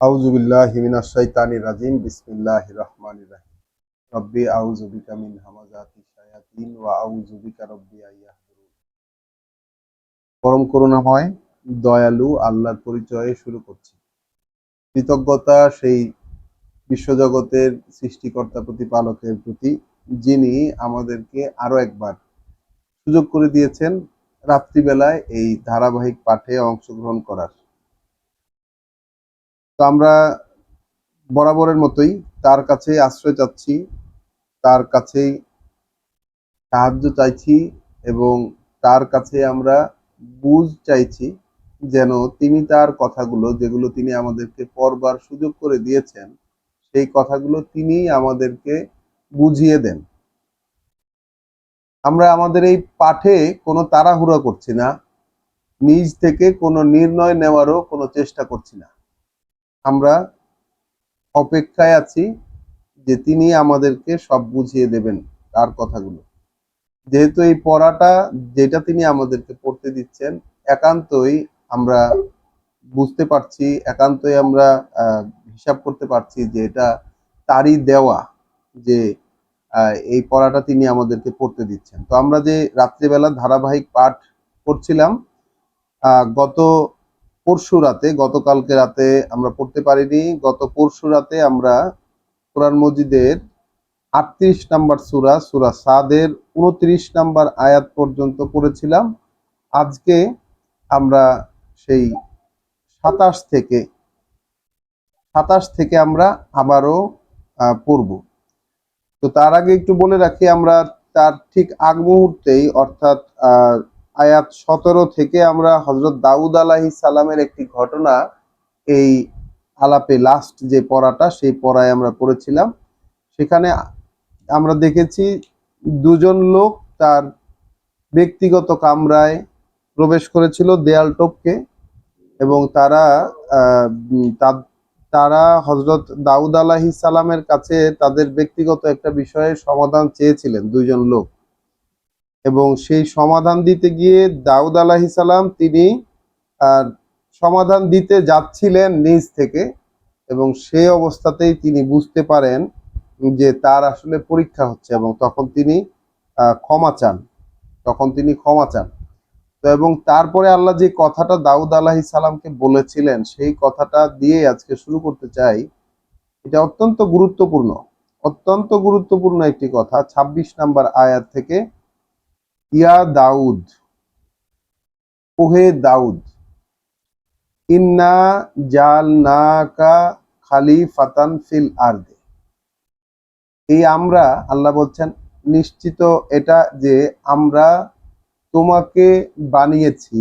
আউযু বিল্লাহি মিনাশ শাইতানির রাজিম বিসমিল্লাহির রহমানির রহিম রব্বি আউযু বিকা মিন হামাযাতিশ শায়াতিন ওয়া আউযু বিকা রব্বি আইয়াহদুরুন। পরম করুণাময় দয়ালু আল্লাহর পরিচয়ে শুরু করছি। কৃতজ্ঞতা সেই বিশ্বজগতের সৃষ্টিকর্তা প্রতিপালকের প্রতি, যিনি আমাদেরকে আরো একবার সুযোগ করে দিয়েছেন রাত্রিবেলায় এই ধারাবাহিক পাঠে অংশগ্রহণ করার। তো আমরা বরাবরের মতোই তার কাছেই আশ্রয় চাচ্ছি, তার কাছেই সাহায্য চাইছি এবং তার কাছে আমরা বুঝ চাইছি, যেন তিনি তার কথাগুলো, যেগুলো তিনি আমাদেরকে পড়বার সুযোগ করে দিয়েছেন, সেই কথাগুলো তিনি আমাদেরকে বুঝিয়ে দেন। আমরা আমাদের এই পাঠে কোনো তাড়াহুড়া করছি না, নিজ থেকে কোনো নির্ণয় নেওয়ারও কোনো চেষ্টা করছি না। আমরা অপেক্ষায় আছি যে তিনি আমাদেরকে সব বুঝিয়ে দেবেন তার কথাগুলো। যেহেতু এই পড়াটা যেটা তিনি আমাদেরকে পড়তে দিচ্ছেন, একান্তই আমরা বুঝতে পারছি, একান্তই আমরা হিসাব করতে পারছি যে এটা তারই দেওয়া, যে এই পড়াটা তিনি আমাদেরকে পড়তে দিচ্ছেন। তো আমরা যে রাত্রিবেলা ধারাবাহিক পাঠ করছিলাম, গত পরশু রাতে, গতকালকে রাতে আমরা পড়তে পারিনি। গত পরশু রাতে আমরা কোরআন মজিদের ৩৮ নাম্বার সূরা, সূরা সাদের ২৯ নাম্বার আয়াত পর্যন্ত পড়েছিলাম। আজকে আমরা সেই ২৭ থেকে আমরা আবারও পড়ব। তো তার আগে একটু বলে রাখি, আমরা তার ঠিক আগ মুহূর্তেই, অর্থাৎ আয়াত ১৭ থেকে আমরা হযরত দাউদ আলাইহিস সালামের একটি ঘটনা এই আলাপে, লাস্ট যে পড়াটা, সেই পড়ায় আমরা পড়েছিলাম। সেখানে আমরা দেখেছি দুজন লোক তার ব্যক্তিগত কামরায় প্রবেশ করেছিল দেয়াল টপকে, এবং তারা হযরত দাউদ আলাইহিস সালামের কাছে তাদের ব্যক্তিগত একটা বিষয়ের সমাধান চেয়েছিলেন দুইজন লোক, এবং সেই সমাধান দিতে গিয়ে দাউদ আলাইহিস সালাম তিনি সমাধান দিতে যাচ্ছিলেন নিজ থেকে, এবং সেই অবস্থাতেই তিনি বুঝতে পারেন যে তার আসলে পরীক্ষা হচ্ছে, এবং তখন তিনি ক্ষমা চান। তো এবং তারপরে আল্লাহ যে কথাটা দাউদ আলাইহিস সালামকে বলেছিলেন, সেই কথাটা দিয়ে আজকে শুরু করতে চাই। এটা অত্যন্ত গুরুত্বপূর্ণ একটি কথা। ২৬ নাম্বার আয়াত থেকে, ইয়া দাউদ, ওহে দাউদ, ইন্না জালনাকা খালিফাতান ফিল আরদে। এই আমরা, আল্লাহ বলছেন নিশ্চিত এটা যে আমরা তোমাকে বানিয়েছি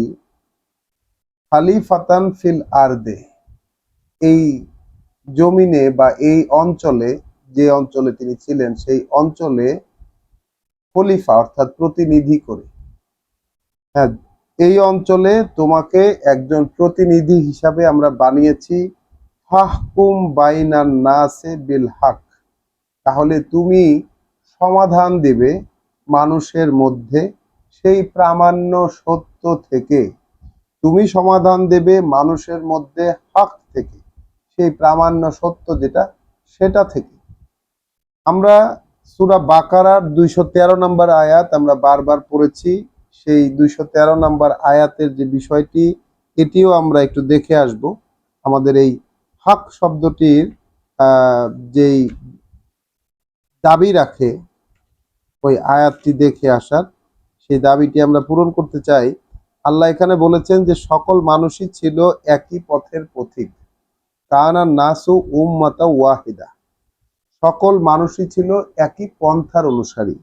খালিফাতান ফিল আরদে, এই জমিনে বা এই অঞ্চলে, যে অঞ্চলে তিনি ছিলেন সেই অঞ্চলে খলিফা অর্থাৎ প্রতিনিধি করে। হ্যাঁ, এই অঞ্চলে তোমাকে একজন প্রতিনিধি হিসাবে আমরা বানিয়েছি। ফাহকুম বাইনান নাসে বিল হক, তাহলে তুমি সমাধান দেবে মানুষের মধ্যে সেই প্রামাণ্য সত্য থেকে। তুমি সমাধান দেবে মানুষের মধ্যে হক থেকে, সেই প্রামাণ্য সত্য যেটা, সেটা থেকে। আমরা সূরা বাকারার ২১৩ নম্বর আয়াত আমরা বারবার পড়েছি। সেই ২১৩ নম্বর আয়াতের যে বিষয়টি, এটিও আমরা একটু দেখে আসব। আমাদের এই হক শব্দটির যেই দাবি রাখে ওই আয়াতটি দেখে আসার, সেই দাবিটি আমরা পূরণ করতে চাই। আল্লাহ এখানে বলেছেন যে সকল মানুষই ছিল একই পথের পথিক। কানা নাসু উম্মাতা ওয়াহিদা, সকল মানুষই ছিল একই পন্থার অনুসারী।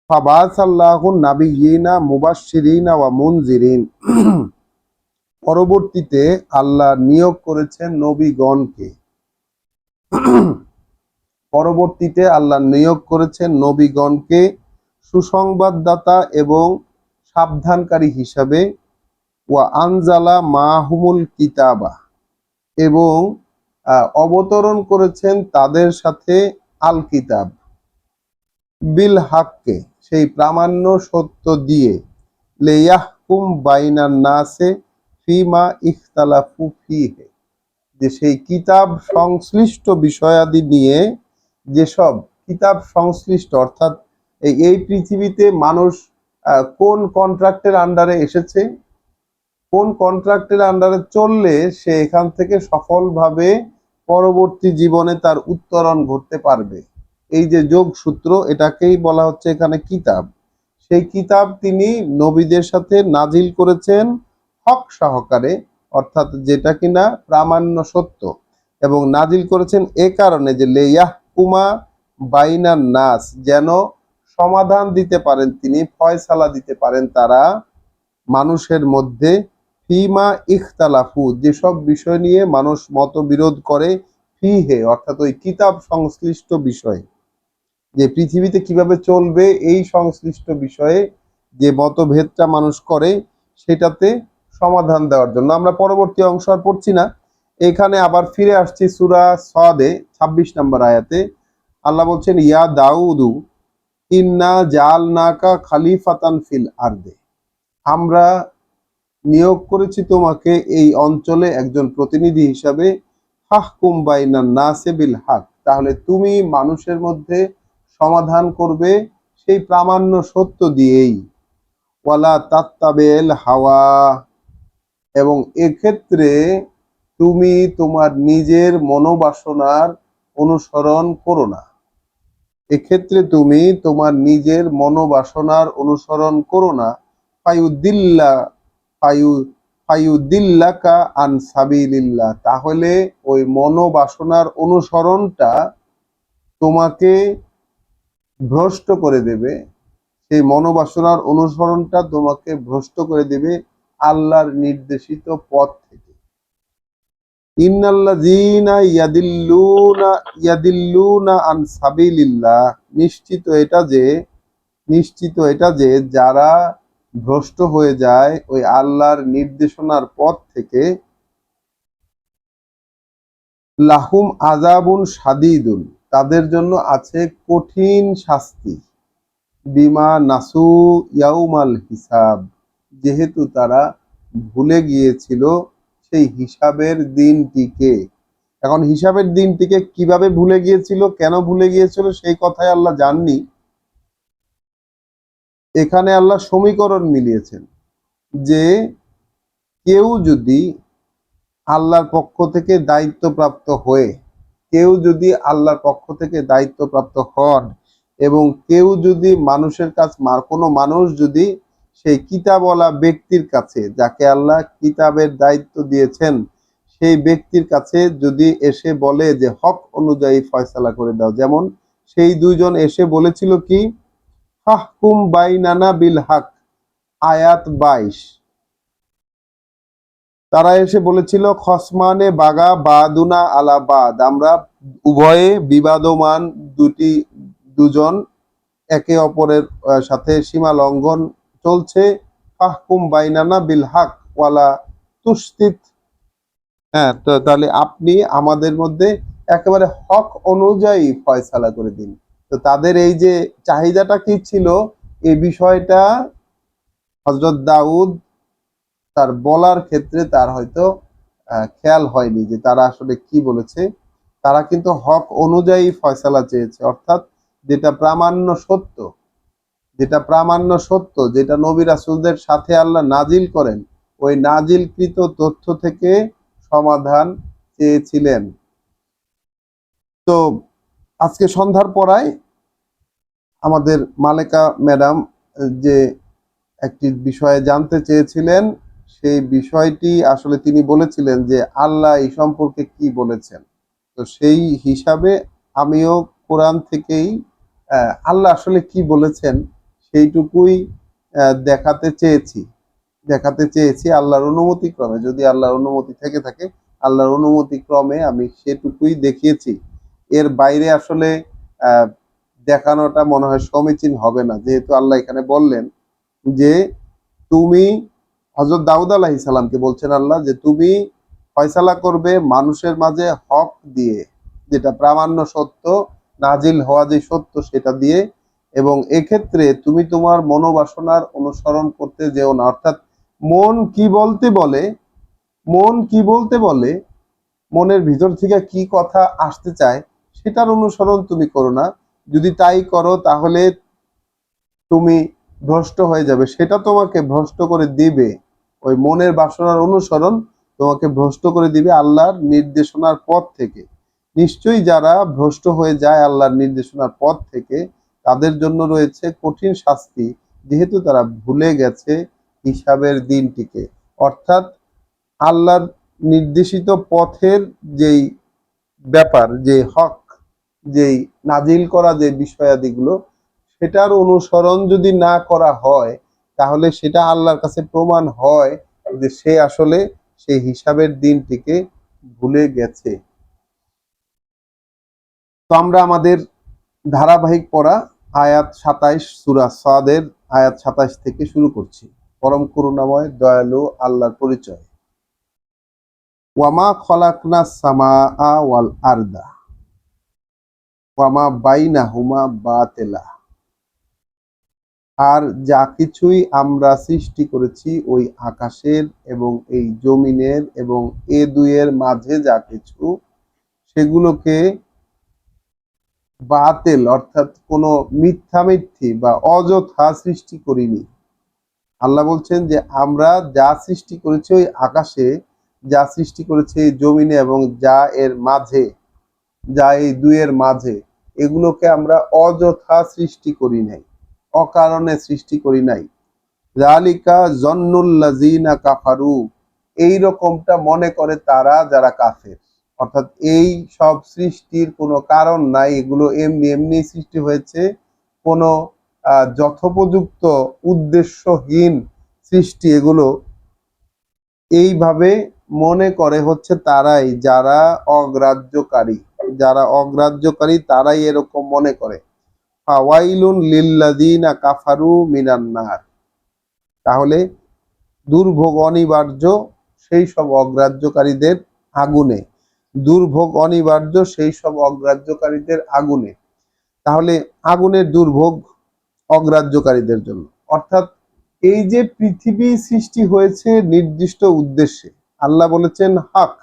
ফাবাসাল্লাহু নাবিয়িনা মুবাশশিরিনা ওয়া মুনজিরিন, পরবর্তীতে আল্লাহ নিয়োগ করেছেন নবীগণকে সুসংবাদদাতা এবং সাবধানকারী হিসাবে। ওয়া আনজালা মাহুমুল কিতাবা, এবং অবতরণ করেছেন তাদের সাথে আল কিতাব, বিল হাক্কে, সেই প্রামাণ্য সত্য দিয়ে। লিয়াহকুম বাইনান নাসে ফিমা ইখতালাফু ফিহে, যে সেই কিতাব সংশ্লিষ্ট বিষয়াদি নিয়ে, যেসব কিতাব সংশ্লিষ্ট অর্থাৎ এই পৃথিবীতে মানুষ কোন কন্ট্রাক্টের আন্ডারে এসেছে, কোন কন্ট্রাক্টের আন্ডারে চললে সে এখান থেকে সফলভাবে পরবর্তী জীবনে তার উত্তরণ ঘটতে পারবে, এই যে যোগসূত্র, এটাকেই বলা হচ্ছে এখানে কিতাব। সেই কিতাব তিনি নবীদের সাথে নাজিল করেছেন হক সহকারে, অর্থাৎ যেটা কিনা প্রামাণ্য সত্য, এবং নাজিল করেছেন এ কারণে যে লেয়াহকুমা বাইনান নাস, যেন সমাধান দিতে পারেন তিনি, ফয়সালা দিতে পারেন তারা মানুষের মধ্যে, ফিমা ইখতালাফু, যেসব বিষয় নিয়ে মানুষ মতবিরোধ করে, ফিহে অর্থাৎ ওই কিতাব সংশ্লিষ্ট বিষয়ে, যে পৃথিবীতে কিভাবে চলবে এই সংশ্লিষ্ট বিষয়ে যে মতভেদটা মানুষ করে সেটাতে সমাধান দেওয়ার জন্য। আমরা পরবর্তী অংশ আর পড়ছি না, এখানে আবার ফিরে আসছি সূরা সদে 26 নম্বর আয়াতে। আল্লাহ বলছেন, ইয়া দাউদু ইন্না জাআলনাকা খালিফাতান ফিল আরদে, আমরা নিয়োগ করেছি তোমাকে এই অঞ্চলে একজন প্রতিনিধি হিসাবে, ফাহকুম বাইনান নাসি বিল হক, তাহলে তুমি মানুষের মধ্যে সমাধান করবে সেই প্রামাণ্য সত্য দিয়েই, ওয়ালা তাত্তাবিল হাওয়া, এবং এক্ষেত্রে তুমি তোমার নিজের মনোবাসনার অনুসরণ করো না, এক্ষেত্রে তুমি তোমার নিজের মনোবাসনার অনুসরণ করো না, ফায়ুদিল্লা ফায়ু ফায়ুদিল্লাকা আন সাবিলিল্লাহ, তাহলে ওই মনোবাসনার অনুসরণটা তোমাকে ভ্রষ্ট করে দেবে, সেই মনোবাসনার অনুসরণটা তোমাকে ভ্রষ্ট করে দেবে আল্লাহর নির্দেশিত পথ থেকে। ইন্নাল্লাযীনা ইয়াদিল্লুনা আন সাবিলিল্লাহ, নিশ্চিত এটা যে যারা ভ্রষ্ট হয়ে যায় ওই আল্লাহর নির্দেশনার পথ থেকে, লাহুম আযাবুন শাদীদুন, তাদের জন্য আছে কঠিন শাস্তি, বিমা নাসু ইয়াউমাল হিসাব, যেহেতু তারা ভুলে গিয়েছিল সেই হিসাবের দিনটিকে। এখন হিসাবের দিনটিকে কিভাবে ভুলে গিয়েছিল, কেন ভুলে গিয়েছিল সেই কথাই আল্লাহ জাননি, এখানে আল্লাহ সমীকরণ মিলিয়েছেন যে কেউ যদি আল্লাহর পক্ষ থেকে দায়িত্বপ্রাপ্ত হয়ে, কেউ যদি আল্লাহর পক্ষ থেকে দায়িত্বপ্রাপ্ত হন, এবং কেউ যদি মানুষের কাছে, কোনো মানুষ যদি সেই কিতাবওয়ালা ব্যক্তির কাছে, যাকে আল্লাহ কিতাবের দায়িত্ব দিয়েছেন, সেই ব্যক্তির কাছে যদি এসে বলে যে হক অনুযায়ী ফয়সালা করে দাও, যেমন সেই দুইজন এসে বলেছিল কি, ফাহকুম বাইনানা বিল হক, আয়াত 22, তারা এসে বলেছিল খসমানে বাগা বাদুনা আলা বাদ, আমরা উভয়ে বিবাদমান, দুজন একে অপরের সাথে সীমা লঙ্ঘন চলছে, ফাহকুম বাইনানা বিল হক ওয়ালা তুশতিত, হ্যাঁ, তো তাহলে আপনি আমাদের মধ্যে একেবারে হক অনুযায়ী ফয়সালা করে দিন। তো তাদের এই যে চাহিদাটা কি ছিল, এই বিষয়টা হযরত দাউদ তার বলার ক্ষেত্রে তার হয়তো খেয়াল হয়নি যে তারা আসলে কি বলেছে। তারা কিন্তু হক অনুযায়ী ফয়সালা চেয়েছে, অর্থাৎ যেটা প্রামাণ্য সত্য, যেটা নবী রাসূলদের সাথে আল্লাহ নাজিল করেন, ওই নাজিলকৃত তথ্য থেকে সমাধান চেয়েছিলেন। তো আজকে সন্ধ্যার পরায় আমাদের মালেকা ম্যাডাম যে একটি বিষয়ে জানতে চেয়েছিলেন, সেই বিষয়টি আসলে তিনি বলেছিলেন যে আল্লাহ এই সম্পর্কে কি বলেছেন। তো সেই হিসাবে আমিও কোরআন থেকেই আল্লাহ আসলে কি বলেছেন সেইটুকুই দেখাতে চেয়েছি আল্লাহর অনুমতি ক্রমে, যদি আল্লাহর অনুমতি থেকে থাকে আল্লাহর অনুমতি ক্রমে আমি সেটুকুই দেখিয়েছি। এর বাইরে আসলে দেখানোটা মনে হয় সমীচীন হবে না, যেহেতু আল্লাহ এখানে বললেন যে তুমি, হযরত দাউদ আলাইহিস সালামকে বলছেন আল্লাহ যে তুমি ফয়সালা করবে মানুষের মাঝে হক দিয়ে, যেটা প্রামাণ্য সত্য, নাজিল হওয়া যে সত্য সেটা দিয়ে, এবং এক্ষেত্রে তুমি তোমার মনোবাসনার অনুসরণ করতে যেও না, অর্থাৎ মন কি বলতে বলে মনের ভিতর থেকে কি কথা আসতে চায় সেটার অনুসরণ তুমি করো না। যদি তাই করো তাহলে তুমি ভ্রষ্ট হয়ে যাবে, সেটা তোমাকে ভ্রষ্ট করে দিবে। ওই মনের বাসনার অনুসরণ তোমাকে ভ্রষ্ট করে দিবে আল্লাহর নির্দেশনার পথ থেকে। নিশ্চয়ই যারা ভ্রষ্ট হয়ে যায় আল্লাহর নির্দেশনার পথ থেকে, তাদের জন্য রয়েছে কঠিন শাস্তি, যেহেতু তারা ভুলে গেছে হিসাবের দিনটিকে। অর্থাৎ আল্লাহর নির্দেশিত পথের যেই ব্যাপার, যে হক, যেই নাজিল করা যে বিষয়াদিগুলো, সেটার অনুসরণ যদি না করা হয় তাহলে সেটা আল্লাহর কাছে প্রমাণ হয় যে সে আসলে সেই হিসাবের দিনটিকে ভুলে গেছে। তো আমরা আমাদের ধারাবাহিক পড়া আয়াত ২৭ সূরা সাদের আয়াত ২৭ থেকে শুরু করছি। পরম করুণাময় দয়ালু আল্লাহর পরিচয়। ওয়ামা খলাকনা সামাআ ওয়াল আরদা ওয়ামা বাইনাহুমা বাতিলা। আর যা কিছুই আমরা সৃষ্টি করেছি ওই আকাশের এবং এই জমিনের এবং এ দুইয়ের মাঝে যা কিছু, সেগুলোকে বাতিল অর্থাৎ কোনো মিথ্যামিথ্যি বা অযথা সৃষ্টি করিনি। আল্লাহ বলছেন যে আমরা যা সৃষ্টি করেছি ওই আকাশে, যা সৃষ্টি করেছি এই জমিনে এবং যা এর মাঝে, যা এই দুইয়ের মাঝে, এগুলোকে আমরা অযথা সৃষ্টি করি নাই, অকারণে সৃষ্টি করি নাই। যালিকা জন্নুল্লাযিনা কাফারু, এই রকমটা মনে করে তারা যারা কাফের। অর্থাৎ এই সব সৃষ্টির কোনো কারণ নাই, এগুলো এমনি এমনি সৃষ্টি হয়েছে, কোনো যথোপযুক্ত উদ্দেশ্যহীন সৃষ্টি এগুলো, এইভাবে মনে করে হচ্ছে তারাই, যারা অগ্রাহ্যকারী। যারা অগ্রাহ্যকারী তারাই এরকম মনে করে। ফাওয়াইলুন লিল্লাযিনা কাফারু মিনান নার, তাহলে দুর্ভোগ অনিবার্য সেই সব অগ্রাহ্যকারীদের আগুনে। দুর্ভোগ অনিবার্য সেই সব অগ্রাহ্যকারীদের আগুনে। তাহলে আগুনের দুর্ভোগ অগ্রাহ্যকারীদের জন্য। অর্থাৎ এই যে পৃথিবী সৃষ্টি হয়েছে নির্দিষ্ট উদ্দেশ্যে, আল্লাহ বলেছেন হক।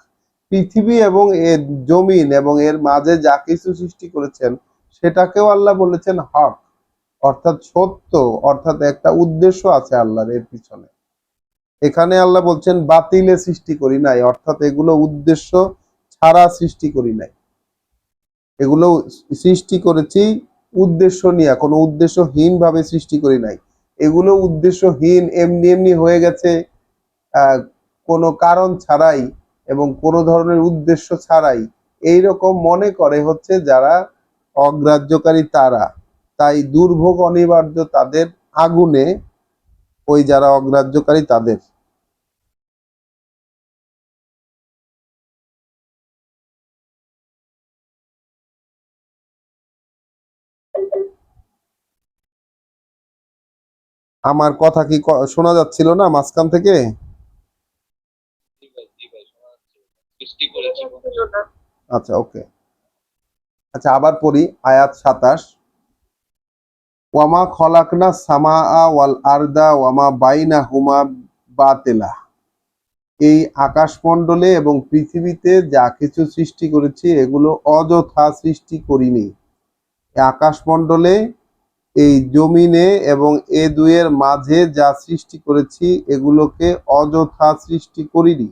পৃথিবী এবং এর জমিন এবং এর মাঝে যা কিছু সৃষ্টি করেছেন সেটাকেও আল্লাহ বলেছেন হক, অর্থাৎ সত্য, অর্থাৎ একটা উদ্দেশ্য আছে আল্লাহর এর পিছনে। এখানে আল্লাহ বলছেন বাতিলে সৃষ্টি করি নাই, অর্থাৎ এগুলো উদ্দেশ্য ছাড়া সৃষ্টি করি নাই। এগুলো সৃষ্টি করেছি উদ্দেশ্য নিয়ে, কোনো উদ্দেশ্যহীন ভাবে সৃষ্টি করি নাই। এগুলো উদ্দেশ্যহীন এমনি এমনি হয়ে গেছে, কোনো কারণ ছাড়াই এবং কোনো ধরনের উদ্দেশ্য ছাড়াই, এইরকম মনে করে হচ্ছে যারা অগ্রাহ্যকারী তারা। তাই দুর্ভোগ অনিবার্য তাদের আগুনে, ওই যারা অগ্রাহ্যকারী তাদের। আমার কথা কি শোনা যাচ্ছিল না মাঝখান থেকে? আচ্ছা, ওকে। আচ্ছা, আবার পড়ি আয়াত ২৭। ওয়ামা খলাকনা সামাআ ওয়াল আরদা ওয়ামা বাইনাহুমা বাতিলা। এই আকাশমণ্ডলে এবং পৃথিবীতে যা কিছু সৃষ্টি করেছি এগুলো অযথা সৃষ্টি করিনি। আকাশমণ্ডলে, এই জমিনে এবং এ দুয়ের মাঝে যা সৃষ্টি করেছি এগুলোকে অযথা সৃষ্টি করিনি।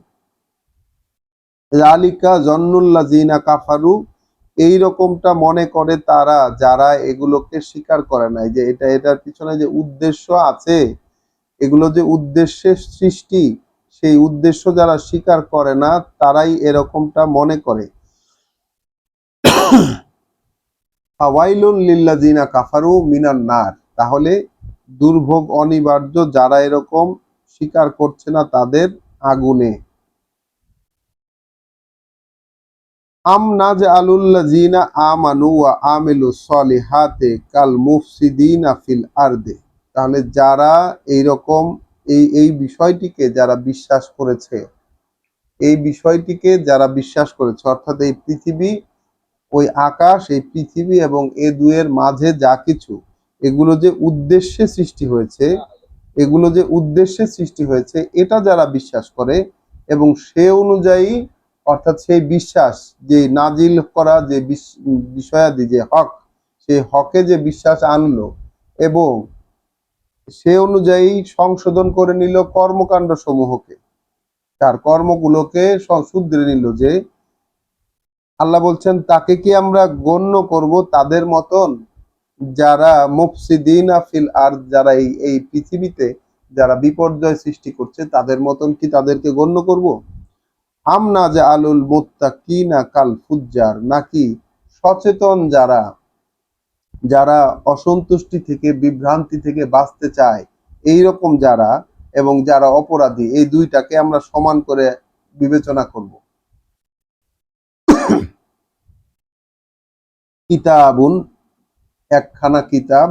যালিকা জন্নুল্লাযিনা কাফারু, এই রকমটা মনে করে তারা যারা এগুলোকে স্বীকার করে নাই, যে এটার পিছনে যে উদ্দেশ্য আছে, এগুলো যে উদ্দেশ্যের সৃষ্টি, সেই উদ্দেশ্য যারা স্বীকার করে না তারাই এরকমটা মনে করে। ফাওয়াইলুন লিল্লাযিনা কাফারু মিনান নার, তাহলে দুর্ভোগ অনিবার্য যারা এরকম স্বীকার করছে না তাদের আগুনে। আম নাজআলুল্লাযিনা আমানু ওয়া আমিলুস সলিহাতি কাল মুফসিদিনা ফিল আরদি, তাহলে যারা এইরকম এই বিষয়টিকে যারা বিশ্বাস করেছে, এই বিষয়টিকে যারা বিশ্বাস করেছে, অর্থাৎ এই পৃথিবী, ওই আকাশ, এই পৃথিবী এবং এ দুয়ের মাঝে যা কিছু, এগুলো যে উদ্দেশ্যে সৃষ্টি হয়েছে, এগুলো যে উদ্দেশ্যে সৃষ্টি হয়েছে এটা যারা বিশ্বাস করে এবং সে অনুযায়ী অর্থাৎ সেই বিশ্বাস, যে নাজিল করা যে বিষয়াদি, যে হক, সেই হকে যে বিশ্বাস আনলো এবং সে অনুযায়ী সংশোধন করে নিল কর্মকাণ্ড সমূহকে, তার কর্মগুলোকে শুধরে নিল, যে আল্লাহ বলছেন তাকে কি আমরা গণ্য করব তাদের মতন যারা মুফসিদিনা ফিল আরদ, যারা এই পৃথিবীতে যারা বিপর্যয় সৃষ্টি করছে, তাদের মতন কি তাদেরকে গণ্য করব? আমনা যে আলুল মুত্তাকিনা কাল ফুজ্জার, নাকি সচেতন যারা, যারা অসন্তুষ্টি থেকে বিভ্রান্তি থেকে বাঁচতে চায় এইরকম যারা, এবং যারা অপরাধী, এই দুইটাকে আমরা সমান করে বিবেচনা করব। কিতাবুন, একখানা কিতাব,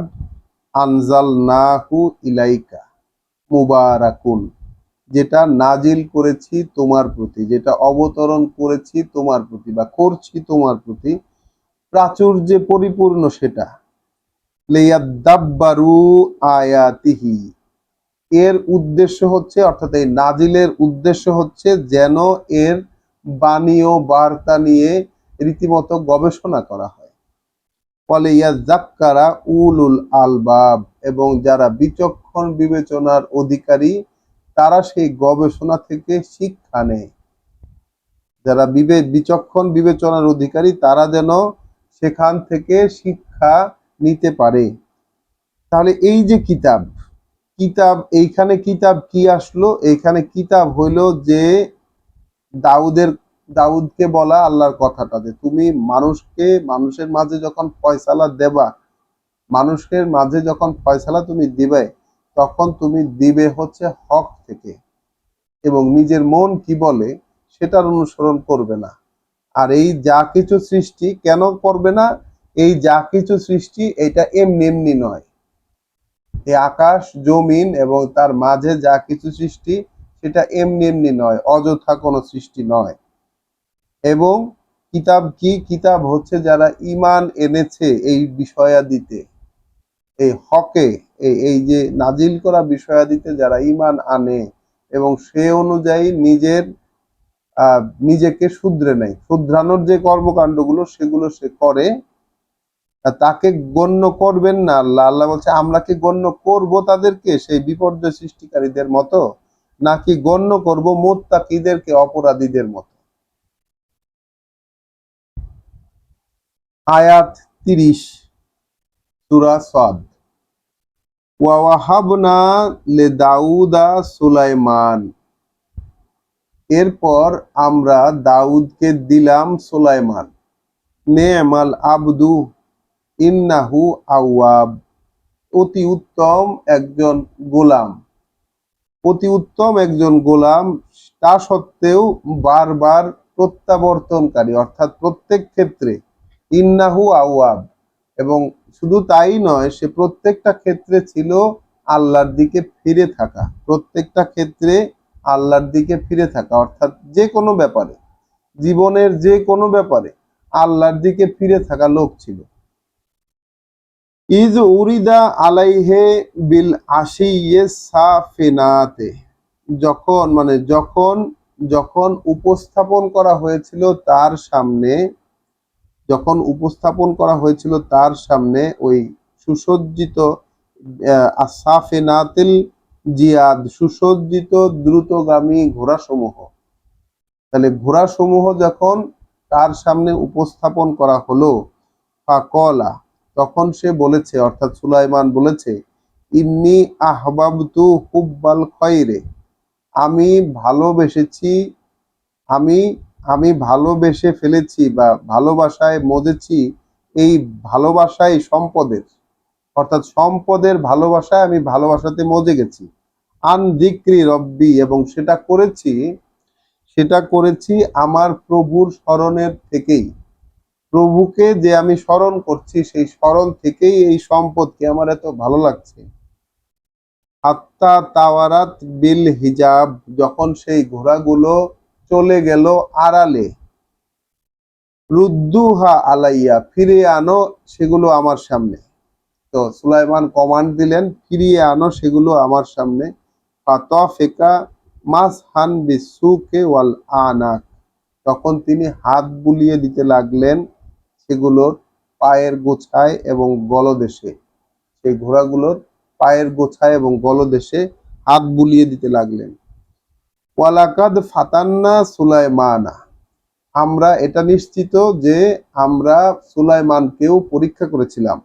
আনজালনাহু ইলাইকা মুবারাকুন, যেটা নাজিল করেছি তোমার প্রতি, যেটা অবতরণ করেছি তোমার প্রতি বা করছি তোমার প্রতি, প্রাচুর্যে পরিপূর্ণ সেটা। লিয়াদ্দাব্বারু আয়াতিহি, এর উদ্দেশ্য হচ্ছে, অর্থাৎ এই নাজিলের উদ্দেশ্য হচ্ছে যেন এর বাণী ও বার্তা নিয়ে রীতিমতো গবেষণা করা হয়। ফলে ইয়াযাক্কারা উলুল আলবাব, এবং যারা বিচক্ষণ বিবেচনার অধিকারী তারা সেই গবেষণা থেকে শিক্ষা নেয়। যারা বিচক্ষণ বিবেচনার অধিকারী তারা যেন সেখান থেকে শিক্ষা নিতে পারে। তাহলে এই যে কিতাব, কিতাব এইখানে কিতাব কি আসলো? এইখানে কিতাব হইল যে দাউদকে বলা আল্লাহর কথাটা, যে তুমি মানুষের মাঝে যখন ফয়সালা দেবা, মানুষের মাঝে যখন ফয়সালা তুমি দিবে, তখন তুমি দিবে হচ্ছে হক থেকে, এবং নিজের মন কি বলে সেটার অনুসরণ করবে না। আর এই যা কিছু সৃষ্টি কেন করবে না? এই যা কিছু সৃষ্টি এটা এমনি এমনি নয়। এই আকাশ জমিন এবং তার মাঝে যা কিছু সৃষ্টি সেটা এমনি এমনি নয়, অযথা কোনো সৃষ্টি নয়। এবং কিতাব কি? কিতাব হচ্ছে যারা ঈমান এনেছে এই বিষয়াদিতে, এই হকে, এই যে নাজিল করা বিষয়াদিতে যারা ঈমান আনে এবং সে অনুযায়ী নিজেকে শুধরে নেয়, শুধরানোর যে কর্মকাণ্ডগুলো সেগুলো সে করে, তাকে গণ্য করবেন না আল্লাহ। আল্লাহ বলছে আমরা কি গণ্য করব তাদেরকে সেই বিপর্যয় সৃষ্টিকারীদের মতো, নাকি গণ্য করব মুত্তাকিদেরকে, অপরাধীদের মতো? আয়াত 30, সূরা সাদ। ওয়া ওয়াহাবনা লিদাউদা সুলাইমান, এরপর আমরা দাউদকে দিলাম সুলাইমান। নেমাল আবদু ইন্নাহু আওয়াব, অতি উত্তম একজন গোলাম, অতি উত্তম একজন গোলাম, তা সত্ত্বেও বারবার প্রত্যাবর্তনকারী, অর্থাৎ প্রত্যেক ক্ষেত্রে ইন্নাহু আওয়াব, এবং শুধু তাই নয়, সে প্রত্যেকটা ক্ষেত্রে ছিল আল্লাহর দিকে ফিরে থাকা, প্রত্যেকটা ক্ষেত্রে আল্লাহর দিকে ফিরে থাকা, অর্থাৎ যে কোনো ব্যাপারে, জীবনের যে কোনো ব্যাপারে আল্লাহর দিকে ফিরে থাকা লোক ছিল। ইজ উরিদা আলাইহে বিল আশিয়ে সাফিনাতে, যখন উপস্থাপন করা হয়েছিল তার সামনে, ওই সুসজ্জিত সাফিনাতিল জিয়াদ, সুসজ্জিত দ্রুতগামী ঘোড়াসমূহ। তাহলে ঘোড়াসমূহ যখন তার সামনে উপস্থাপন করা হলো, ফাকলা, তখন সে বলেছে, অর্থাৎ সুলাইমান বলেছে, ইন্নি আহবাবতু হুব্বাল খয়রে, আমি ভালোবেসেছি, আমি আমি ভালোবেসে ফেলেছি বা ভালোবাসায় মজেছি, এই ভালোবাসাই সম্পদের, অর্থাৎ সম্পদের ভালোবাসায় আমি ভালোবাসাতে মজে গেছি। আন যিকরি রব্বি, এবং সেটা করেছি আমার প্রভুর স্মরণের থেকেই, প্রভুকে যে আমি স্মরণ করছি সেই স্মরণ থেকেই এই সম্পদকে আমার এত ভালো লাগছে। হাত্তা তাওয়ারাত বিল হিজাব, যখন সেই ঘোড়াগুলো চলে গেল আড়ালে, রুদ্দুহা আলাইয়া, ফিরিয়ে আনো সেগুলো আমার সামনে। তো সুলাইমান কমান্ড দিলেন, ফিরিয়ে আনো সেগুলো আমার সামনে। ফাতাফিকা মাসহান বিসুকে ওয়াল আনাক, তখন তিনি হাত বুলিয়ে দিতে লাগলেন সেগুলোর পায়ের গোছায় এবং গলদেশে। সেই ঘোড়াগুলোর পায়ের গোছায় এবং গলদেশে হাত বুলিয়ে দিতে লাগলেন। ওয়ালাকাদ ফাতান্না সুলাইমানা, আমরা এটা নিশ্চিত যে আমরা সুলাইমানকেও পরীক্ষা করেছিলাম।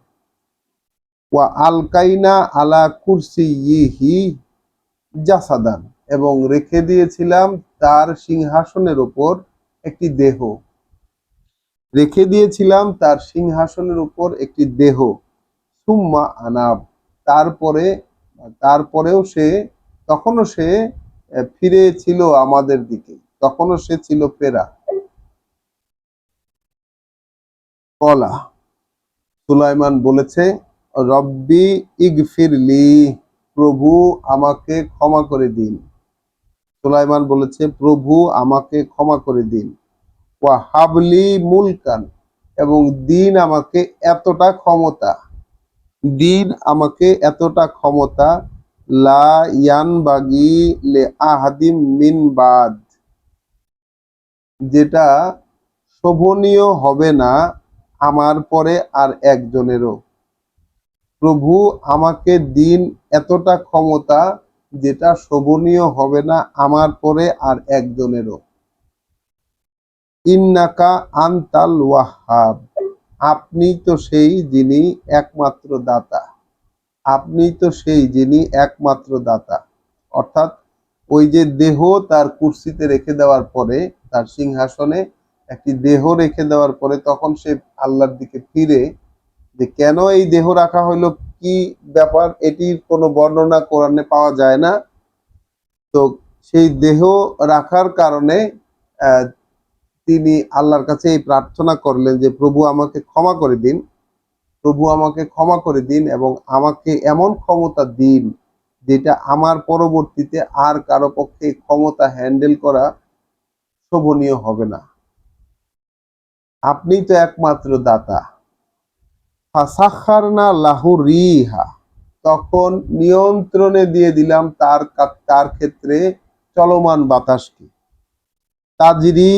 ওয়া আলকাইনা আলা কুরসিয়িহি জাসাদান, এবং রেখে দিয়েছিলাম তার সিংহাসনের উপর একটি দেহ। রেখে দিয়েছিলাম তার সিংহাসনের উপর একটি দেহ। সুম্মা আনাব, তারপরে তারপরেও সে, তখনও সে ফিরে ছিল আমাদের দিকে, তখনও সে ছিল ফেরা। কলা, সুলাইমান বলেছে, রব্বি ইগফিরলি, প্রভু আমাকে ক্ষমা করে দিন। সুলাইমান বলেছে, প্রভু আমাকে ক্ষমা করে দিন। ওয়া হাবলি মুলকান, এবং দিন আমাকে এতটা ক্ষমতা, দিন আমাকে এতটা ক্ষমতা, লা ইয়ানবাগি লে আহাদিম মিন বাদ, যেটা শোভনীয় হবে না আমার পরে আর একজনেরও। প্রভু আমাকে দিন এতটা ক্ষমতা যেটা শোভনীয় হবে না আমার পরে আর একজনেরও। ইন্নাকা আনতাল ওয়াহ্হাব, আপনি তো সেই যিনি একমাত্র দাতা, আপনি তো সেই যিনি একমাত্র দাতা। অর্থাৎ ওই যে দেহ তার কুরসিতে রেখে দেওয়ার পরে, তার সিংহাসনে একটি দেহ রেখে দেওয়ার পরে তখন সে আল্লাহর দিকে ফিরে, যে কেন এই দেহ রাখা হইলো, কি ব্যাপার, এটির কোনো বর্ণনা কোরআনে পাওয়া যায় না। তো সেই দেহ রাখার কারণে তিনি আল্লাহর কাছে এই প্রার্থনা করলেন যে প্রভু আমাকে ক্ষমা করে দিন, প্রভু আমাকে ক্ষমা করে দিন, এবং আমাকে এমন ক্ষমতা দিন যেটা আমার পরবর্তীতে আর কারো পক্ষে ক্ষমতা হ্যান্ডেল করা শোভনীয় হবে না। আপনি তো একমাত্র দাতা। ফাসাখারনা লাহু রিহা, তখন নিয়ন্ত্রণে দিয়ে দিলাম তার ক্ষেত্রে চলমান বাতাসকে। তাজরি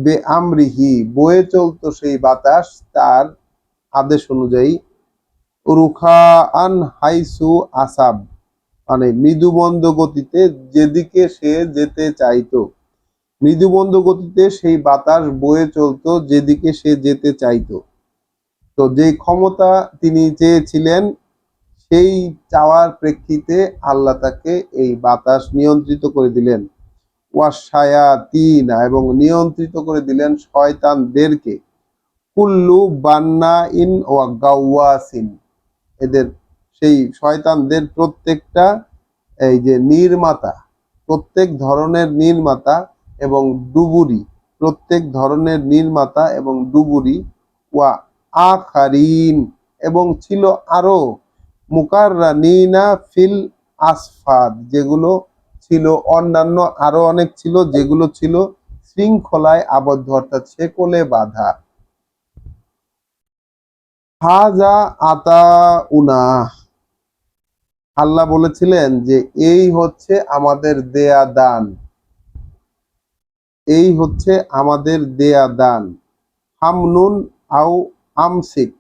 বে আমরিহি, বয়ে চলতো সেই বাতাস তার আদেশ অনুযায়ী। রুখা আন হাইসু আসাব, মানে মৃদুমন্দ গতিতে যেদিকে সে যেতে চাইতো, মৃদুমন্দ গতিতে সেই বাতাস বয়ে চলতো যেদিকে সে যেতে চাইতো। তো যেই ক্ষমতা তিনি চেয়েছিলেন সেই চাওয়ার প্রেক্ষিতে আল্লাহ তাকে এই বাতাস নিয়ন্ত্রিত করে দিলেন। ওয়াশায়াতিনা, এবং নিয়ন্ত্রিত করে দিলেন শয়তানদেরকে। কুল্লু বান্না ইন ওয়া গাওয়াসিন, এদের সেই শয়তানদের প্রত্যেকটা এই যে নির্মাতা, প্রত্যেক ধরনের নির্মাতা এবং ডুবুরি, প্রত্যেক ধরনের নির্মাতা এবং ডুবুরি। ওয়া আখারিন, এবং ছিল আরো মুকাররানিনা ফিল আসফাদ, যেগুলো ছিল অন্যান্য, আরো অনেক ছিল যেগুলো ছিল শৃঙ্খলায় আবদ্ধ, অর্থাৎ শেকলে বাঁধা। হাজা আতা উনা, আল্লাহ বলেছিলেন যে এই হচ্ছে আমাদের দেয়া দান, এই হচ্ছে আমাদের দেয়া দান। হামনুন আও আমসিক,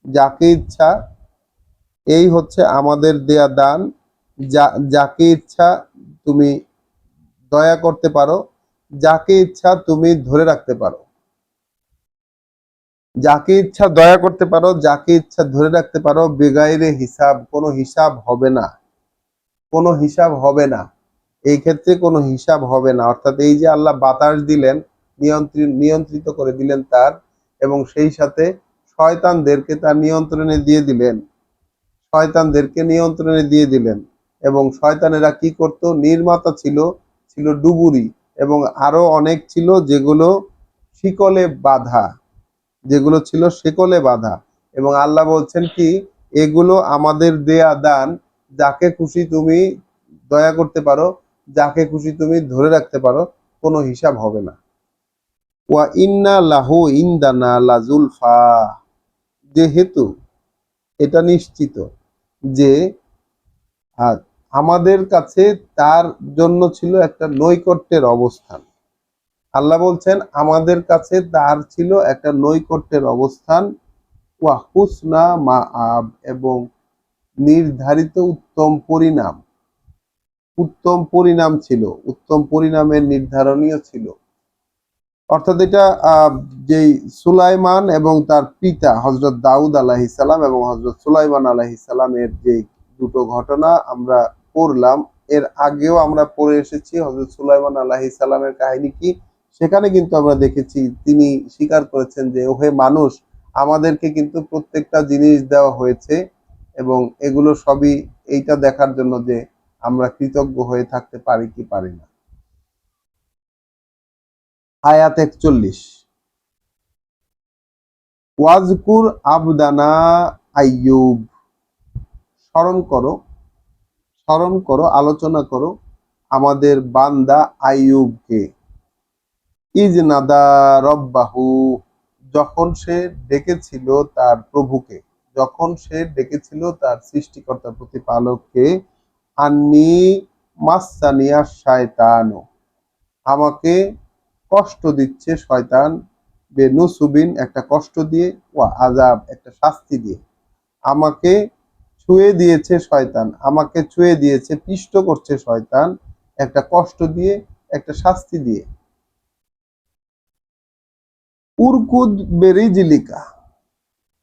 যাকে ইচ্ছা, এই হচ্ছে আমাদের দেয়া দান, যাকে ইচ্ছা তুমি দয়া করতে পারো, যাকে ইচ্ছা তুমি ধরে রাখতে পারো, যাকে ইচ্ছা দয়া করতে পারো, যাকে ইচ্ছা ধরে রাখতে পারো। বেগাইরে হিসাব, কোনো হিসাব হবে না, কোনো হিসাব হবে না, এই ক্ষেত্রে কোনো হিসাব হবে না। অর্থাৎ এই যে আল্লাহ বাতাস দিলেন, নিয়ন্ত্রিত করে দিলেন তার, এবং সেই সাথে শয়তানদেরকে তার নিয়ন্ত্রণে দিয়ে দিলেন, শয়তানদেরকে নিয়ন্ত্রণে দিয়ে দিলেন। এবং শয়তানেরা কি করত, নির্মাতা ছিল, ছিল ডুবুরি, এবং আরো অনেক ছিল যেগুলো শিকলে বাঁধা, যেগুলো ছিল শিকলে বাঁধা। এবং আল্লাহ বলছেন কি, এগুলো আমাদের দেয়া দান, যাকে খুশি তুমি দয়া করতে পারো, যাকে খুশি তুমি ধরে রাখতে পারো, কোনো হিসাব হবে না। ওয়া ইন্না লাহু ইনদানা লাজুলফা, যেহেতু এটা নিশ্চিত যে আর আমাদের কাছে তার জন্য ছিল একটা নৈকট্যের অবস্থান। আল্লাহ বলছেন আমাদের কাছে তার ছিল একটা নৈকট্যের অবস্থান, ওয়া হুসনা মাআব, এবং নির্ধারিত উত্তম পরিণাম। উত্তম পরিণাম ছিল, উত্তম পরিণামের নির্ধারণীয় ছিল। অর্থাৎ এটা যেই সুলাইমান এবং তার পিতা হযরত দাউদ আলাইহিস সালাম এবং হযরত সুলাইমান আলাইহিস সালামের যে দুটো ঘটনা আমরা পড়লাম, এর আগেও আমরা পড়ে এসেছি হযরত সুলাইমান আলাইহিস সালামের কাহিনী কি। সেখানে কিন্তু আমরা দেখেছি তিনি স্বীকার করেছেন যে ওহে মানুষ, আমাদেরকে কিন্তু প্রত্যেকটা জিনিস দেওয়া হয়েছে এবং এগুলো সবই এইটা দেখার জন্য যে আমরা কৃতজ্ঞ হয়ে থাকতে পারি কি পারি না। আয়াত ৪১, ওয়াজকুর আবদানা আইয়ুব, স্মরণ করো, স্মরণ করো, আলোচনা করো আমাদের বান্দা আইয়ুবকে। ইজ নাদা রব্বাহু, যখন সে ডেকেছিল তার প্রভুকে, যখন সে ডেকেছিল তার সৃষ্টিকর্তা প্রতিপালককে। আন্নি মাসানিয়া শায়তান, আমাকে কষ্ট দিচ্ছে শয়তান, বেনুসুবিন, একটা কষ্ট দিয়ে, ওয়া আযাব, একটা শাস্তি দিয়ে। আমাকে ছুঁয়ে দিয়েছে শয়তান, আমাকে ছুঁয়ে দিয়েছে, পিষ্ট করছে শয়তান একটা কষ্ট দিয়ে, একটা শাস্তি দিয়ে। উরকুদ বেরিজিলিকা,